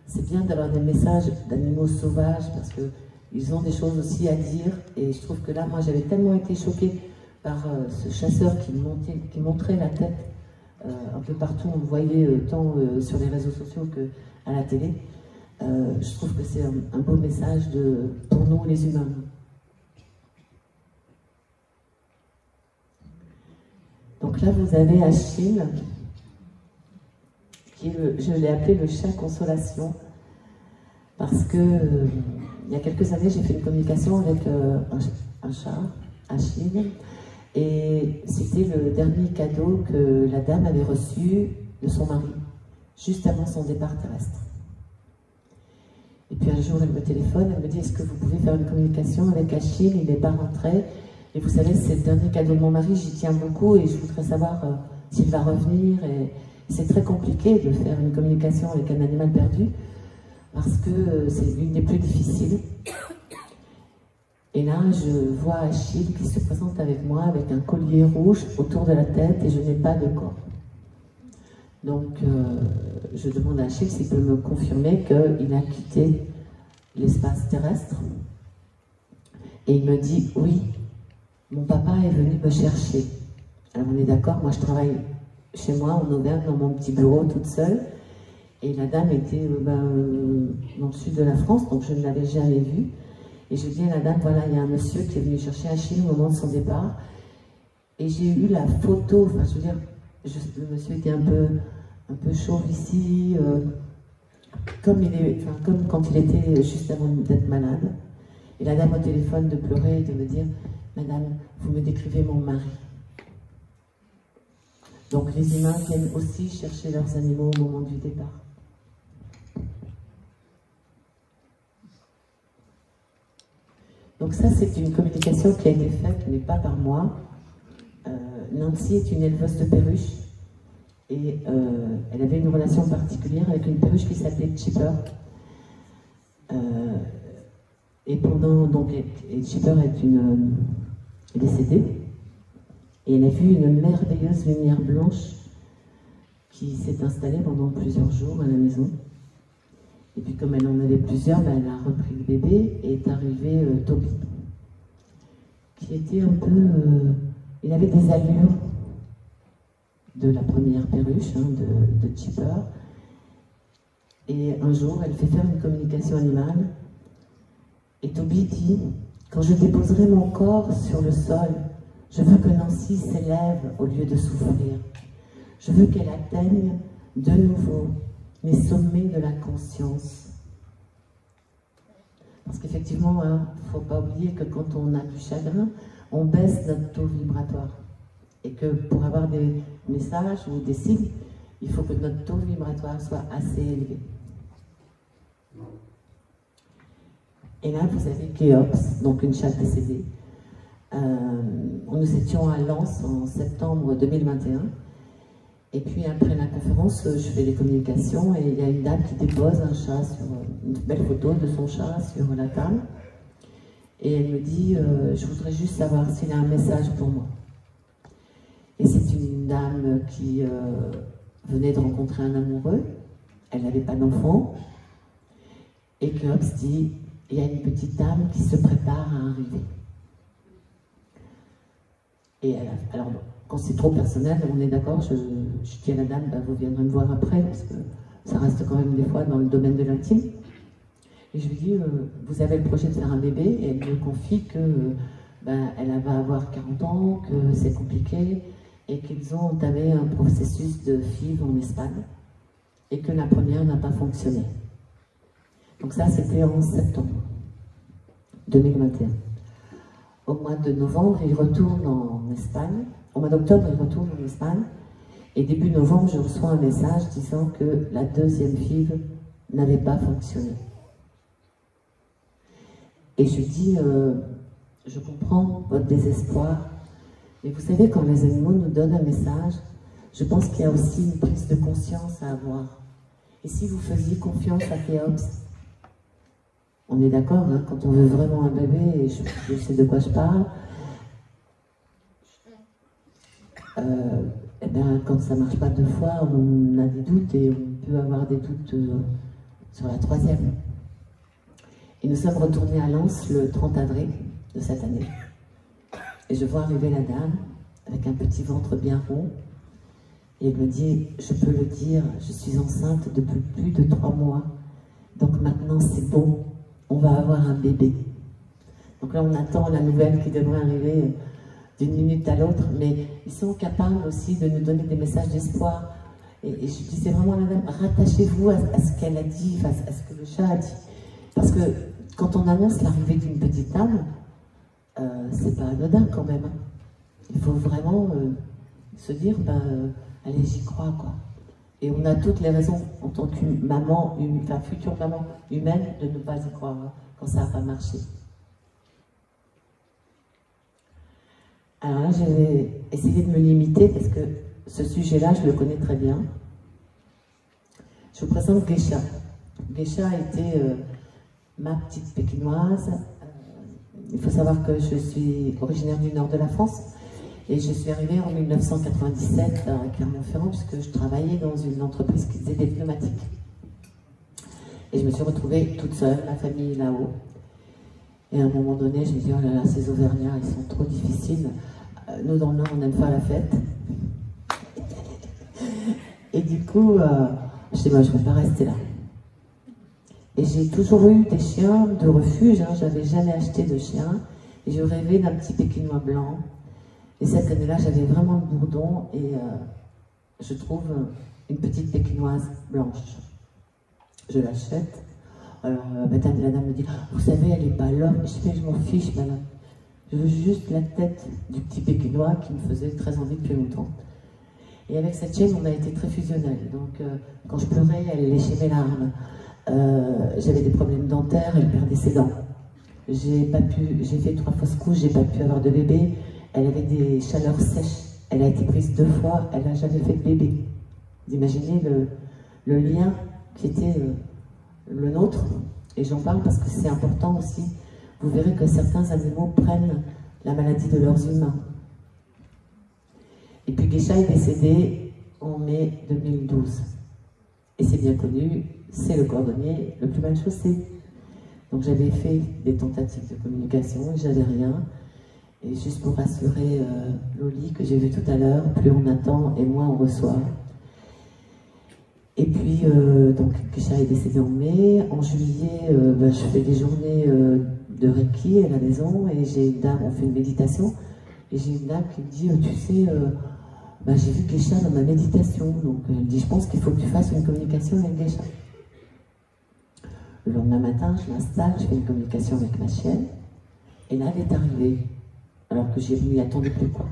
Speaker 1: c'est bien d'avoir des messages d'animaux sauvages, parce qu'ils ont des choses aussi à dire. Et je trouve que là, moi, j'avais tellement été choquée par ce chasseur qui montrait la tête un peu partout. On le voyait tant sur les réseaux sociaux qu'à la télé. Je trouve que c'est un beau message pour nous, les humains. Donc là, vous avez Achille, qui je l'ai appelé le chat consolation, parce que il y a quelques années, j'ai fait une communication avec un chat, Achille, et c'était le dernier cadeau que la dame avait reçu de son mari, juste avant son départ terrestre. Et puis un jour, elle me téléphone, elle me dit: est-ce que vous pouvez faire une communication avec Achille? Il n'est pas rentré. Et vous savez, c'est le dernier cadeau de mon mari, j'y tiens beaucoup et je voudrais savoir s'il va revenir. Et c'est très compliqué de faire une communication avec un animal perdu, parce que c'est l'une des plus difficiles. Et là, je vois Achille qui se présente avec moi avec un collier rouge autour de la tête et je n'ai pas de corps. Donc, je demande à Achille s'il peut me confirmer qu'il a quitté l'espace terrestre. Et il me dit: oui, mon papa est venu me chercher. Alors on est d'accord, moi je travaille chez moi en Auvergne, dans mon petit bureau, toute seule. Et la dame était dans le sud de la France, donc je ne l'avais jamais vue. Et je dis à la dame: voilà, il y a un monsieur qui est venu chercher Achille au moment de son départ. Et j'ai eu la photo, enfin je veux dire, le monsieur était un peu chauve ici, comme quand il était juste avant d'être malade. Et la dame au téléphone de pleurer et de me dire: madame, vous me décrivez mon mari. Donc les humains viennent aussi chercher leurs animaux au moment du départ. Donc ça, c'est une communication qui a été faite, mais pas par moi. Nancy est une éleveuse de perruches et elle avait une relation particulière avec une perruche qui s'appelait Chipper. Et Chipper est décédée et elle a vu une merveilleuse lumière blanche qui s'est installée pendant plusieurs jours à la maison. Et puis comme elle en avait plusieurs, elle a repris le bébé et est arrivé Toby, qui était un peu... il avait des allures de la première perruche, de Chipper. Et un jour, elle fait faire une communication animale. Et Toby dit: quand je déposerai mon corps sur le sol, je veux que Nancy s'élève au lieu de souffrir. Je veux qu'elle atteigne de nouveau les sommets de la conscience. Parce qu'effectivement, il ne faut pas oublier que quand on a du chagrin, on baisse notre taux vibratoire. Et que pour avoir des messages ou des signes, il faut que notre taux vibratoire soit assez élevé. Et là, vous avez Kéops, donc une chatte décédée. Nous étions à Lens en septembre 2021. Et puis après la conférence, je fais des communications et il y a une dame qui dépose un chat une belle photo de son chat sur la table. Et elle me dit: je voudrais juste savoir s'il a un message pour moi. Et c'est une dame qui venait de rencontrer un amoureux. Elle n'avait pas d'enfant. Et Kéops dit: il y a une petite dame qui se prépare à arriver. Et alors, quand c'est trop personnel, on est d'accord, je dis à la dame: vous viendrez me voir après, parce que ça reste quand même des fois dans le domaine de l'intime. Et je lui dis: vous avez le projet de faire un bébé? Et elle me confie que elle va avoir 40 ans, que c'est compliqué, et qu'ils ont entamé un processus de FIV en Espagne et que la première n'a pas fonctionné. Donc ça, c'était en septembre 2021. Au mois de novembre, ils retournent en Espagne. Au mois d'octobre, ils retournent en Espagne. Et début novembre, je reçois un message disant que la deuxième FIV n'avait pas fonctionné. Et je dis, je comprends votre désespoir, mais vous savez, quand les animaux nous donnent un message, je pense qu'il y a aussi une prise de conscience à avoir. Et si vous faisiez confiance à Khéops, on est d'accord, hein, quand on veut vraiment un bébé, et je sais de quoi je parle, eh bien, quand ça ne marche pas 2 fois, on a des doutes et on peut avoir des doutes sur la 3e. Et nous sommes retournés à Lens le 30 avril de cette année. Et je vois arriver la dame avec un petit ventre bien rond. Et elle me dit, je peux le dire, je suis enceinte depuis plus de 3 mois. Donc maintenant c'est bon, on va avoir un bébé. Donc là on attend la nouvelle qui devrait arriver d'une minute à l'autre, mais ils sont capables aussi de nous donner des messages d'espoir. Et je disais vraiment à la dame, rattachez-vous à ce qu'elle a dit, à ce que le chat a dit. Parce que quand on annonce l'arrivée d'une petite âme, c'est pas anodin quand même. Il faut vraiment se dire, allez, j'y crois, quoi. Et on a toutes les raisons, en tant que maman, enfin future maman humaine, de ne pas y croire quand ça n'a pas marché. Alors là, je vais essayer de me limiter parce que ce sujet-là, je le connais très bien. Je vous présente Geisha. Geisha a été ma petite pékinoise. Il faut savoir que je suis originaire du nord de la France et je suis arrivée en 1997 à Clermont-Ferrand puisque je travaillais dans une entreprise qui faisait des pneumatiques. Et je me suis retrouvée toute seule, ma famille là-haut. Et à un moment donné, je me dis, oh là là, ces Auvergnats, ils sont trop difficiles. Nous, dans le Nord, on aime pas la fête. Et du coup, je dis, je ne vais pas rester là. Et j'ai toujours eu des chiens de refuge, hein, j'avais jamais acheté de chien. Et je rêvais d'un petit pékinois blanc. Et cette année-là, j'avais vraiment le bourdon et je trouve une petite pékinoise blanche. Je l'achète. Alors, la dame me dit, vous savez, elle n'est pas l'homme. Je m'en fiche, madame. Je veux juste la tête du petit pékinois qui me faisait très envie depuis longtemps. Et avec cette chienne, on a été très fusionnels. Donc, quand je pleurais, elle léchait mes larmes. J'avais des problèmes dentaires, elle perdait ses dents. J'ai fait 3 fausses couches, j'ai pas pu avoir de bébé. Elle avait des chaleurs sèches. Elle a été prise 2 fois, elle n'a jamais fait de bébé. Vous imaginez le lien qui était le nôtre. Et j'en parle parce que c'est important aussi. Vous verrez que certains animaux prennent la maladie de leurs humains. Et puis Geisha est décédée en mai 2012. Et c'est bien connu, c'est le cordonnier le plus mal chaussé. Donc j'avais fait des tentatives de communication et j'avais rien. Et juste pour rassurer Loli que j'ai vu tout à l'heure, plus on attend et moins on reçoit. Et puis, donc, Geisha est décédée en mai. En juillet, je fais des journées de Reiki à la maison et j'ai une dame, on fait une méditation. Et j'ai une dame qui me dit, tu sais, j'ai vu Geisha dans ma méditation. Donc, elle me dit, je pense qu'il faut que tu fasses une communication avec Geisha. Le lendemain matin, je m'installe, je fais une communication avec ma chienne. Et là, elle est arrivée. Alors que je m'y attendais plus, quoi.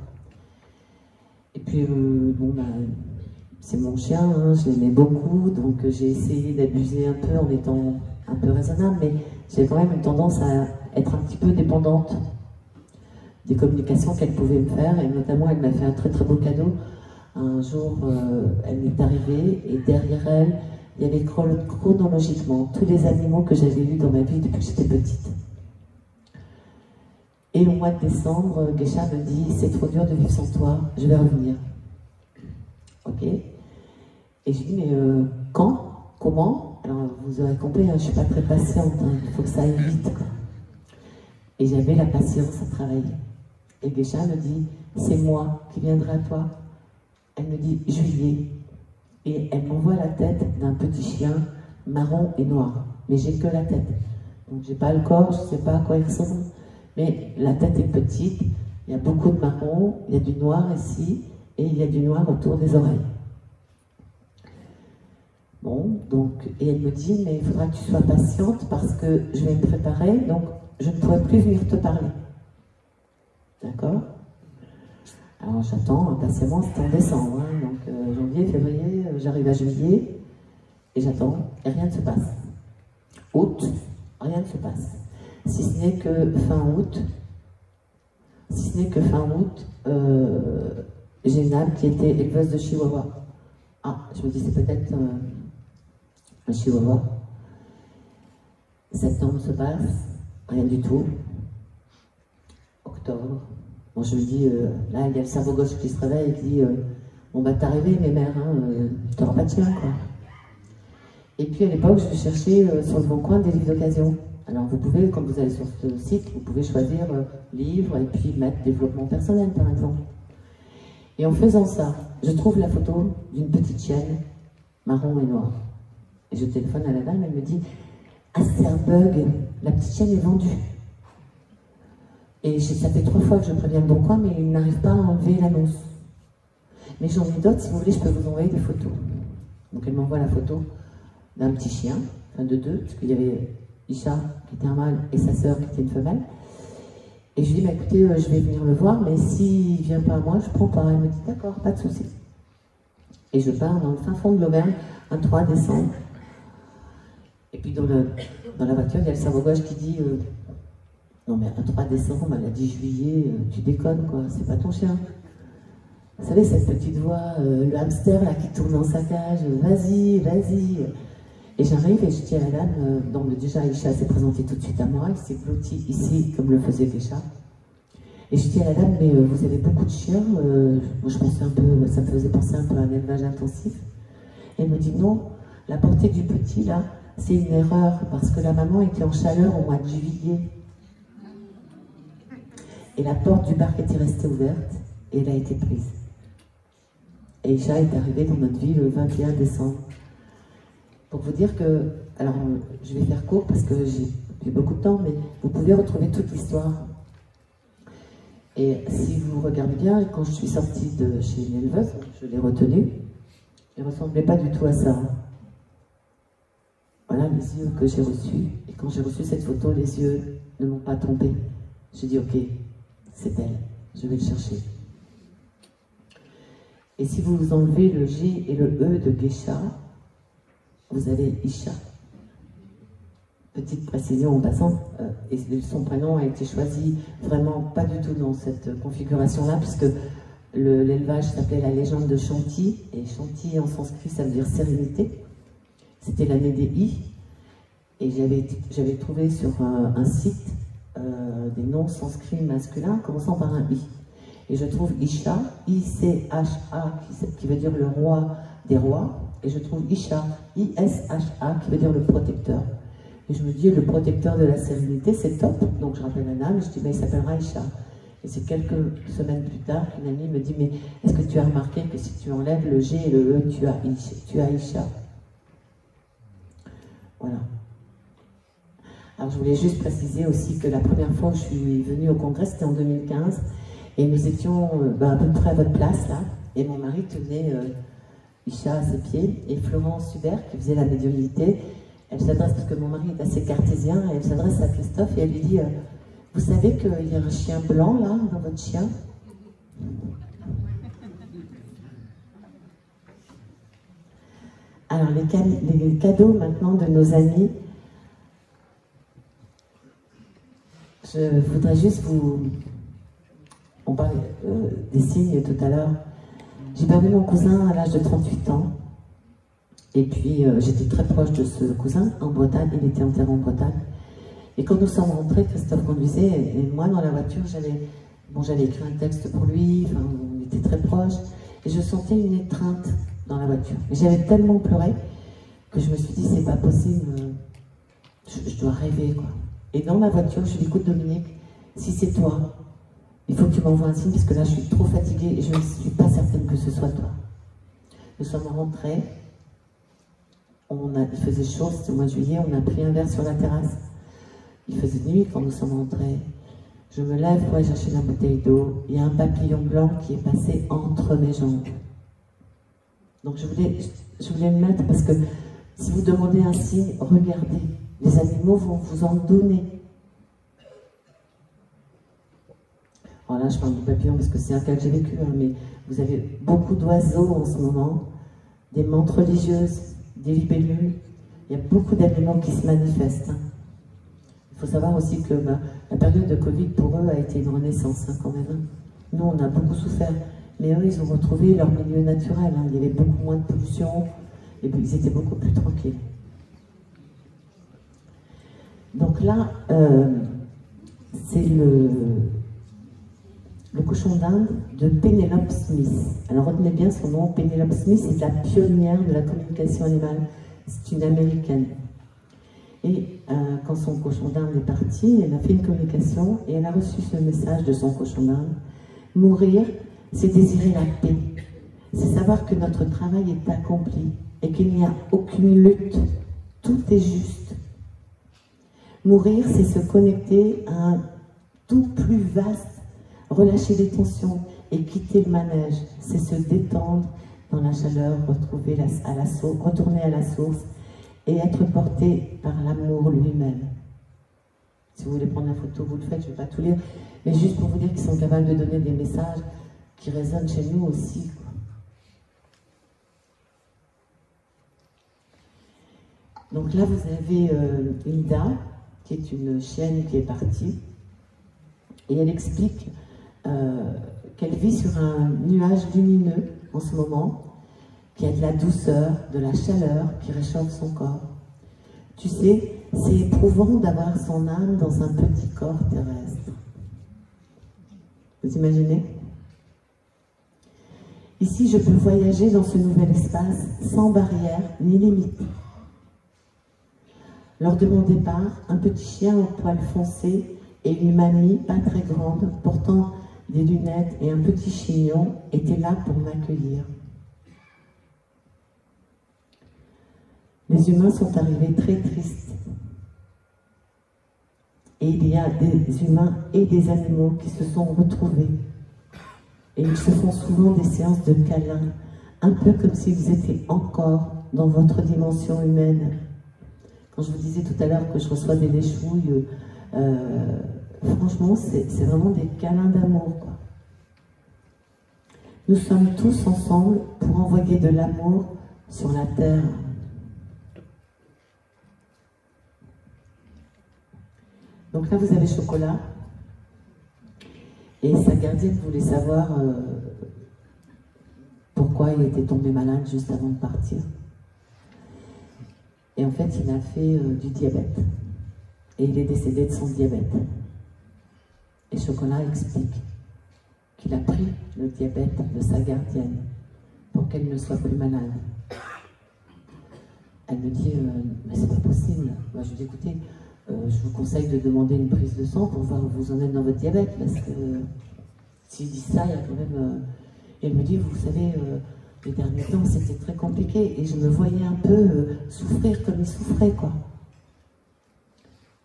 Speaker 1: Et puis, c'est mon chien, hein, je l'aimais beaucoup, donc j'ai essayé d'abuser un peu en étant un peu raisonnable, mais j'ai quand même une tendance à être un petit peu dépendante des communications qu'elle pouvait me faire, et notamment elle m'a fait un très très beau cadeau. Un jour, elle m'est arrivée, et derrière elle, il y avait chronologiquement tous les animaux que j'avais eus dans ma vie depuis que j'étais petite. Et au mois de décembre, Geisha me dit, c'est trop dur de vivre sans toi, je vais revenir. Ok. Et je dis, mais quand? Comment? Alors, vous aurez compris, hein, je ne suis pas très patiente, hein, il faut que ça aille vite, quoi. Et j'avais la patience à travailler. Et Geisha me dit, c'est moi qui viendrai à toi. Elle me dit, juillet. Et elle m'envoie la tête d'un petit chien marron et noir. Mais j'ai que la tête. Donc, j'ai pas le corps, je ne sais pas à quoi il ressemble. Mais la tête est petite, il y a beaucoup de marron, il y a du noir ici, et il y a du noir autour des oreilles. Bon, donc, et elle me dit, mais il faudra que tu sois patiente parce que je vais me préparer, donc je ne pourrai plus venir te parler. D'accord? Alors j'attends impatiemment, c'était en décembre, hein, donc janvier, février, j'arrive à juillet, et j'attends, et rien ne se passe. Août, rien ne se passe. Si ce n'est que fin août, j'ai une âme qui était éleveuse de chihuahua. Ah, je me dis, c'est peut-être un chihuahua. Septembre se passe, rien du tout. Octobre. Bon, je me dis, là, il y a le cerveau gauche qui se réveille et dit, bon, bah, t'es arrivé, mes mères, hein, t'auras pas de chien, quoi. Et puis, à l'époque, je cherchais sur le bon coin des livres d'occasion. Alors, vous pouvez, quand vous allez sur ce site, vous pouvez choisir livres et puis mettre développement personnel, par exemple. Et en faisant ça, je trouve la photo d'une petite chienne, marron et noire. Et je téléphone à la dame, elle me dit, ah, c'est un bug, la petite chienne est vendue. Et ça fait 3 fois que je préviens le bon coin, mais il n'arrive pas à enlever l'annonce. Mais j'en ai d'autres, si vous voulez, je peux vous envoyer des photos. Donc elle m'envoie la photo d'un petit chien, enfin de 2, parce qu'il y avait Isha, qui était un mâle, et sa sœur, qui était une femelle. Et je lui dis, bah, écoutez, je vais venir le voir, mais s'il ne vient pas à moi, je prends pas. Elle me dit, d'accord, pas de souci. Et je pars dans le fin fond de l'Auvergne, un 3 décembre. Et puis dans la voiture, il y a le cerveau gauche qui dit, non mais un 3 décembre, elle a dit juillet, tu déconnes quoi, c'est pas ton chien. Vous savez, cette petite voix, le hamster là qui tourne dans sa cage, vas-y, vas-y. Et j'arrive et je dis à la dame, donc déjà Aïcha s'est présentée tout de suite à moi, elle s'est blottie ici comme le faisait Geisha. Et je dis à la dame, mais vous avez beaucoup de chiens, moi je pensais un peu, ça me faisait penser un peu à un élevage intensif. Et elle me dit non, la portée du petit là, c'est une erreur parce que la maman était en chaleur au mois de juillet. Et la porte du parc était restée ouverte et elle a été prise. Et Isha est arrivée dans notre vie le 21 décembre. Pour vous dire que, alors je vais faire court parce que j'ai beaucoup de temps, mais vous pouvez retrouver toute l'histoire. Et si vous regardez bien, quand je suis sortie de chez une éleveuse, je l'ai retenue, elle ne ressemblait pas du tout à ça. Voilà les yeux que j'ai reçus. Et quand j'ai reçu cette photo, les yeux ne m'ont pas trompé. J'ai dit, ok, c'est elle, je vais le chercher. Et si vous enlevez le G et le E de Geisha, vous avez Isha. Petite précision en passant, et son prénom a été choisi vraiment pas du tout dans cette configuration-là, puisque l'élevage s'appelait la légende de Chanty, et Chanty en sanskrit ça veut dire sérénité. C'était l'année des I, et j'avais trouvé sur un site des noms sanscrits masculins commençant par un I. Et je trouve Isha, I-C-H-A, qui veut dire le roi des rois, et je trouve Isha, I-S-H-A, qui veut dire le protecteur. Et je me dis, le protecteur de la sérénité, c'est top. Donc je rappelle un âme, et je dis, mais il s'appellera Isha. Et c'est quelques semaines plus tard qu'une amie me dit, mais est-ce que tu as remarqué que si tu enlèves le G et le E, tu as Isha. Voilà. Alors je voulais juste préciser aussi que la première fois que je suis venue au congrès, c'était en 2015, et nous étions à peu près à votre place là, et mon mari tenait Isha à ses pieds, et Florence Hubert, qui faisait la médiumnité, elle s'adresse, parce que mon mari est assez cartésien, et elle s'adresse à Christophe et elle lui dit, vous savez qu'il y a un chien blanc là, dans votre chien? Alors les cadeaux maintenant de nos amis, je voudrais juste vous... On parlait des signes tout à l'heure. J'ai perdu mon cousin à l'âge de 38 ans. Et puis j'étais très proche de ce cousin en Bretagne, il était enterré en Bretagne. Et quand nous sommes rentrés, Christophe conduisait, et moi dans la voiture, j'avais écrit un texte pour lui, enfin, on était très proches, et je sentais une étreinte dans la voiture. Et j'avais tellement pleuré que je me suis dit, c'est pas possible, je dois rêver, quoi. Et dans ma voiture, je lui dis, écoute Dominique, si c'est toi, il faut que tu m'envoies un signe, parce que là, je suis trop fatiguée et je ne suis pas certaine que ce soit toi. Nous sommes rentrés, il faisait chaud, c'était au mois de juillet, on a pris un verre sur la terrasse. Il faisait nuit quand nous sommes rentrés. Je me lève pour aller chercher la bouteille d'eau. Il y a un papillon blanc qui est passé entre mes jambes. Donc je voulais le mettre parce que si vous demandez un signe, regardez. Les animaux vont vous en donner. Alors là, je parle du papillon parce que c'est un cas que j'ai vécu, hein, mais vous avez beaucoup d'oiseaux en ce moment, des mantes religieuses, des libellules. Il y a beaucoup d'animaux qui se manifestent. Hein. Il faut savoir aussi que la période de Covid, pour eux, a été une renaissance, hein, quand même. Hein. Nous, on a beaucoup souffert. Mais eux, ils ont retrouvé leur milieu naturel. Hein. Il y avait beaucoup moins de pollution et ils étaient beaucoup plus tranquilles. Donc là, c'est le cochon d'Inde de Penelope Smith. Alors retenez bien son nom, Penelope Smith, c'est la pionnière de la communication animale. C'est une américaine. Et quand son cochon d'Inde est parti, elle a fait une communication et elle a reçu ce message de son cochon d'Inde. Mourir, c'est désirer la paix. C'est savoir que notre travail est accompli et qu'il n'y a aucune lutte. Tout est juste. Mourir, c'est se connecter à un tout plus vaste, relâcher les tensions et quitter le manège. C'est se détendre dans la chaleur, retourner à la source et être porté par l'amour lui-même. Si vous voulez prendre la photo, vous le faites, je ne vais pas tout lire, mais juste pour vous dire qu'ils sont capables de donner des messages qui résonnent chez nous aussi. Donc là, vous avez Hilda, qui est une chienne qui est partie, et elle explique qu'elle vit sur un nuage lumineux en ce moment, qui a de la douceur, de la chaleur qui réchauffe son corps. Tu sais, c'est éprouvant d'avoir son âme dans un petit corps terrestre. Vous imaginez? Ici, je peux voyager dans ce nouvel espace sans barrière ni limite. Lors de mon départ, un petit chien au poil foncé et une mamie pas très grande, portant des lunettes et un petit chignon, étaient là pour m'accueillir. Les humains sont arrivés très tristes. Et il y a des humains et des animaux qui se sont retrouvés. Et ils se font souvent des séances de câlins, un peu comme s'ils étaient encore dans votre dimension humaine. Quand je vous disais tout à l'heure que je reçois des léchouilles, franchement, c'est vraiment des câlins d'amour, quoi. Nous sommes tous ensemble pour envoyer de l'amour sur la terre. Donc là, vous avez Chocolat. Et sa gardienne voulait savoir pourquoi il était tombé malade juste avant de partir. Et en fait, il a fait du diabète. Et il est décédé de son diabète. Et Chocolat explique qu'il a pris le diabète de sa gardienne pour qu'elle ne soit plus malade. Elle me dit, mais c'est pas possible. Moi, je lui dis, écoutez, je vous conseille de demander une prise de sang pour voir où vous en êtes dans votre diabète, parce que s'il dit ça, il y a quand même... Et elle me dit, vous savez, les derniers temps, c'était très compliqué, et je me voyais un peu souffrir comme il souffrait, quoi.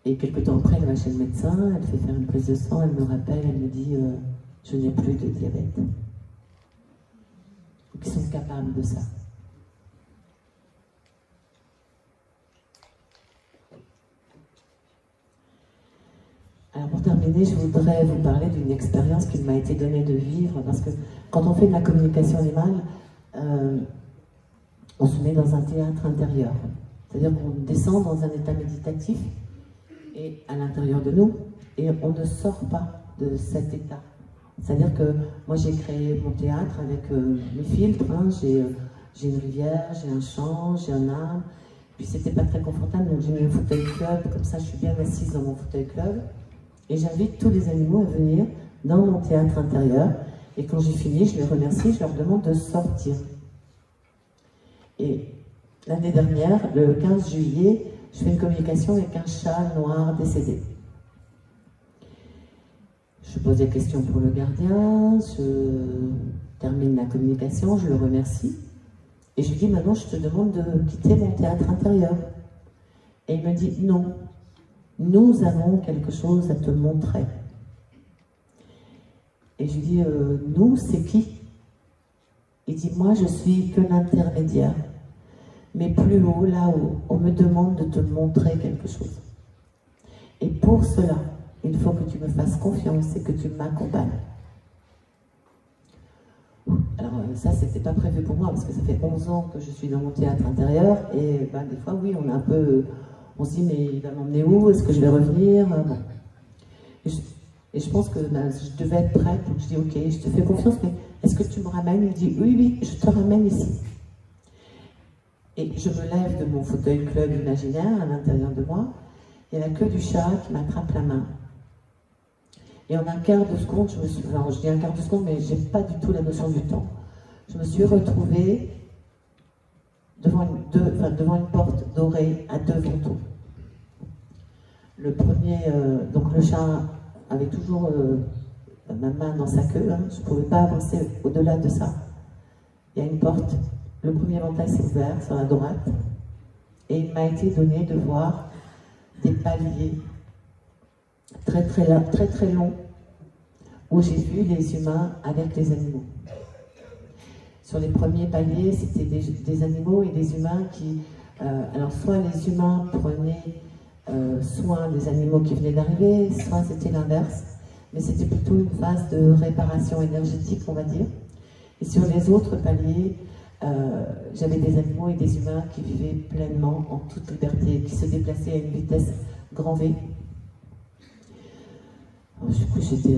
Speaker 1: Et quelques temps après, elle va chez le médecin, elle fait faire une prise de sang, elle me rappelle, elle me dit, je n'ai plus de diabète. Donc ils sont capables de ça. Alors pour terminer, je voudrais vous parler d'une expérience qui m'a été donnée de vivre, parce que quand on fait de la communication animale, on se met dans un théâtre intérieur. C'est-à-dire qu'on descend dans un état méditatif, et à l'intérieur de nous, et on ne sort pas de cet état. C'est-à-dire que moi j'ai créé mon théâtre avec mes filtres, hein, j'ai une rivière, j'ai un champ, j'ai un arbre, puis c'était pas très confortable, donc j'ai mis un fauteuil club, comme ça je suis bien assise dans mon fauteuil club, et j'invite tous les animaux à venir dans mon théâtre intérieur, et quand j'ai fini, je les remercie, je leur demande de sortir. Et l'année dernière, le 15 juillet, je fais une communication avec un chat noir décédé. Je pose des questions pour le gardien, je termine la communication, je le remercie. Et je lui dis, maintenant je te demande de quitter mon théâtre intérieur. Et il me dit, non, nous avons quelque chose à te montrer. Et je lui dis, nous, c'est qui? Il dit, moi, je suis que l'intermédiaire. Mais plus haut, là-haut, on me demande de te montrer quelque chose. Et pour cela, il faut que tu me fasses confiance et que tu m'accompagnes. Alors ça, c'était pas prévu pour moi, parce que ça fait 11 ans que je suis dans mon théâtre intérieur, et ben, des fois, oui, on a un peu... On se dit, mais il va m'emmener où? Est-ce que je vais revenir? Bon. Et je pense que ben, je devais être prête, donc je dis, ok, je te fais confiance, mais est-ce que tu me ramènes? Il dit, oui, oui, je te ramène ici. Et je me lève de mon fauteuil club imaginaire à l'intérieur de moi, il y a la queue du chat qui m'attrape la main. Et en un quart de seconde, je me suis... Alors, je dis un quart de seconde, mais je n'ai pas du tout la notion du temps. Je me suis retrouvée devant une porte dorée à 2 vantaux. Le premier, donc le chat avait toujours ma main dans sa queue, hein, je ne pouvais pas avancer au-delà de ça. Il y a une porte, le premier ventail s'est ouvert sur la droite, et il m'a été donné de voir des paliers très longs, où j'ai vu les humains avec les animaux. Sur les premiers paliers, c'était des animaux et des humains qui... alors soit les humains prenaient soin des animaux qui venaient d'arriver, soit c'était l'inverse, mais c'était plutôt une phase de réparation énergétique, on va dire. Et sur les autres paliers, j'avais des animaux et des humains qui vivaient pleinement en toute liberté, qui se déplaçaient à une vitesse grand V. Alors, du coup, j'étais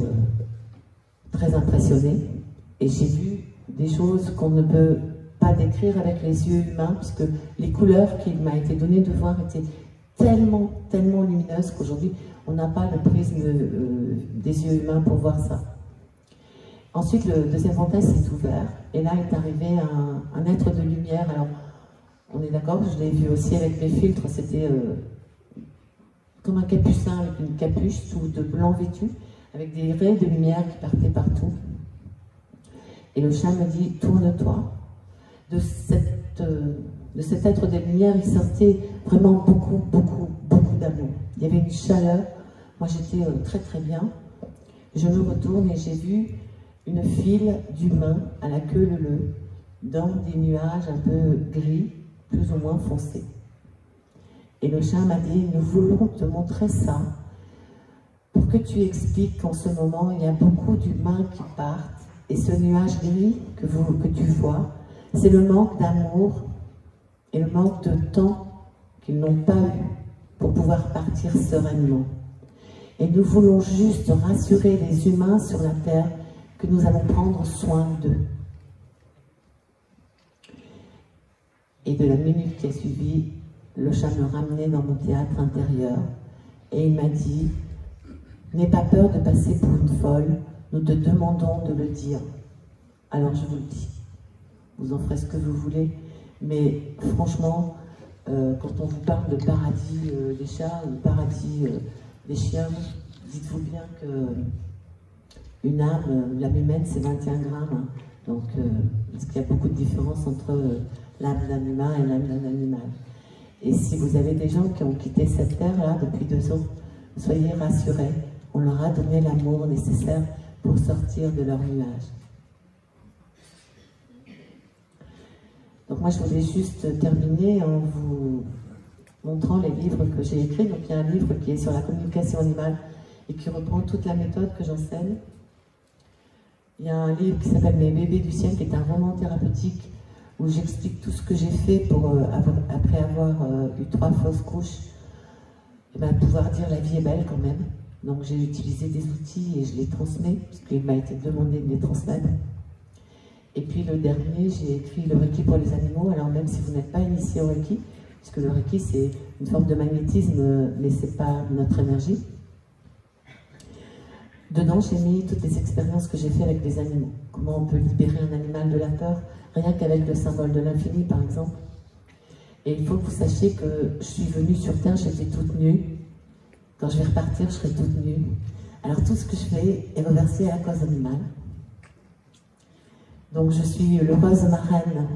Speaker 1: très impressionnée et j'ai vu des choses qu'on ne peut pas décrire avec les yeux humains, puisque les couleurs qu'il m'a été donné de voir étaient tellement lumineuses qu'aujourd'hui, on n'a pas le prisme des yeux humains pour voir ça. Ensuite, le deuxième ventail s'est ouvert, et là est arrivé un être de lumière. Alors, on est d'accord, je l'ai vu aussi avec mes filtres, c'était comme un capucin avec une capuche, tout de blanc vêtu, avec des raies de lumière qui partaient partout. Et le chat me dit, tourne-toi. De cet être de lumière, il sortait vraiment beaucoup d'amour. Il y avait une chaleur. Moi, j'étais très bien. Je me retourne et j'ai vu une file d'humains à la queue leu-leu, dans des nuages un peu gris, plus ou moins foncés. Et le chat m'a dit, nous voulons te montrer ça, pour que tu expliques qu'en ce moment, il y a beaucoup d'humains qui partent, et ce nuage gris que tu vois, c'est le manque d'amour et le manque de temps qu'ils n'ont pas eu pour pouvoir partir sereinement. Et nous voulons juste rassurer les humains sur la terre que nous allons prendre soin d'eux. Et de la minute qui a suivi, le chat me ramenait dans mon théâtre intérieur et il m'a dit, n'aie pas peur de passer pour une folle, nous te demandons de le dire. Alors je vous le dis, vous en ferez ce que vous voulez, mais franchement, quand on vous parle de paradis des chats ou paradis des chiens, dites-vous bien que une âme, l'âme humaine, c'est 21 grammes. Hein. Donc, parce qu'il y a beaucoup de différence entre l'âme d'un humain et l'âme d'un animal. Et si vous avez des gens qui ont quitté cette terre-là depuis 2 ans, soyez rassurés, on leur a donné l'amour nécessaire pour sortir de leur nuage. Donc moi, je voulais juste terminer en vous montrant les livres que j'ai écrits. Donc il y a un livre qui est sur la communication animale et qui reprend toute la méthode que j'enseigne. Il y a un livre qui s'appelle « Mes bébés du ciel » qui est un roman thérapeutique où j'explique tout ce que j'ai fait pour, après avoir eu 3 fausses couches, et ben, pouvoir dire la vie est belle quand même. Donc j'ai utilisé des outils et je les transmets, puisqu'il m'a été demandé de les transmettre. Et puis le dernier, j'ai écrit le Reiki pour les animaux. Alors même si vous n'êtes pas initié au Reiki, puisque le Reiki c'est une forme de magnétisme, mais c'est pas notre énergie. Dedans, j'ai mis toutes les expériences que j'ai fait avec des animaux. Comment on peut libérer un animal de la peur, rien qu'avec le symbole de l'infini, par exemple. Et il faut que vous sachiez que je suis venue sur Terre, j'étais toute nue. Quand je vais repartir, je serai toute nue. Alors tout ce que je fais est reversé à la cause animale. Donc je suis l'heureuse marraine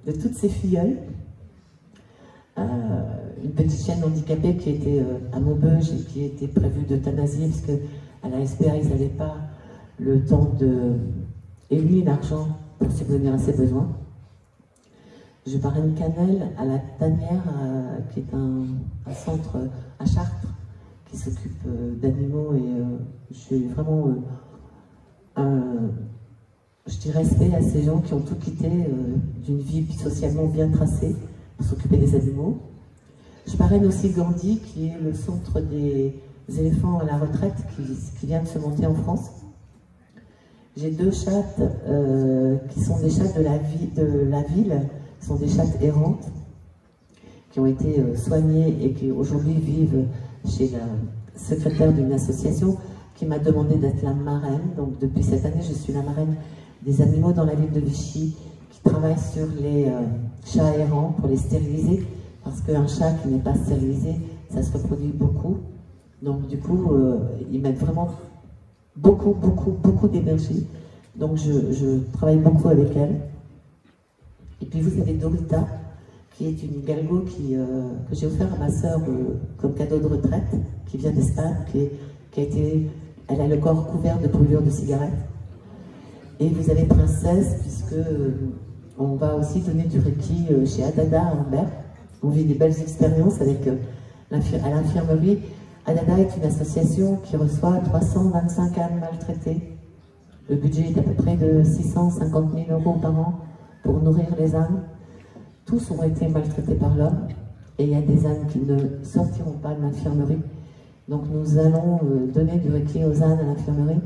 Speaker 1: de toutes ces filleules. Une petite chienne handicapée qui était à Maubeuge et qui était prévue d'euthanasier parce qu'à la SPA, ils n'avaient pas le temps et lui l'argent pour subvenir à ses besoins. Je parraine Cannelle à la Tanière, qui est un centre à Chartres qui s'occupe d'animaux, et j'ai vraiment je dis respect à ces gens qui ont tout quitté d'une vie socialement bien tracée pour s'occuper des animaux. Je parraine aussi Gandhi, qui est le centre des éléphants à la retraite qui vient de se monter en France. J'ai 2 chattes qui sont des chattes de la ville, qui sont des chattes errantes, qui ont été soignées et qui aujourd'hui vivent chez la secrétaire d'une association qui m'a demandé d'être la marraine. Donc depuis cette année, je suis la marraine des animaux dans la ville de Vichy, qui travaille sur les chats errants pour les stériliser, parce qu'un chat qui n'est pas stérilisé, ça se reproduit beaucoup. Donc du coup, ils mettent vraiment beaucoup d'énergie. Donc je travaille beaucoup avec elle. Et puis vous avez Dorita, qui est une galgo que j'ai offert à ma sœur comme cadeau de retraite, qui vient d'Espagne, elle a le corps couvert de brûlures de cigarettes. Et vous avez Princesse, puisque on va aussi donner du Reiki chez Adada à Ambert. On vit des belles expériences avec à l'infirmerie. Adada est une association qui reçoit 325 âmes maltraitées. Le budget est à peu près de 650 000 € par an pour nourrir les âmes. Tous ont été maltraités par l'homme, et il y a des âmes qui ne sortiront pas de l'infirmerie. Donc nous allons donner du Reiki aux ânes à l'infirmerie.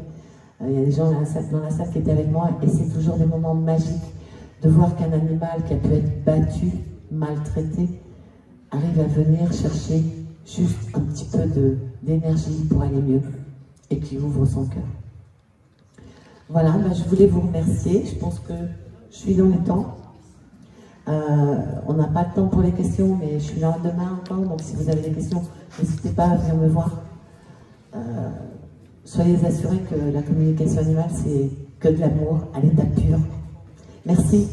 Speaker 1: Il y a des gens dans la salle qui étaient avec moi, et c'est toujours des moments magiques de voir qu'un animal qui a pu être battu, maltraité, arrive à venir chercher juste un petit peu d'énergie pour aller mieux, et qui ouvre son cœur. Voilà, je voulais vous remercier. Je pense que je suis dans les temps. On n'a pas de temps pour les questions, mais je suis là demain encore, donc si vous avez des questions, n'hésitez pas à venir me voir. Soyez assurés que la communication animale, c'est que de l'amour à l'état pur. Merci.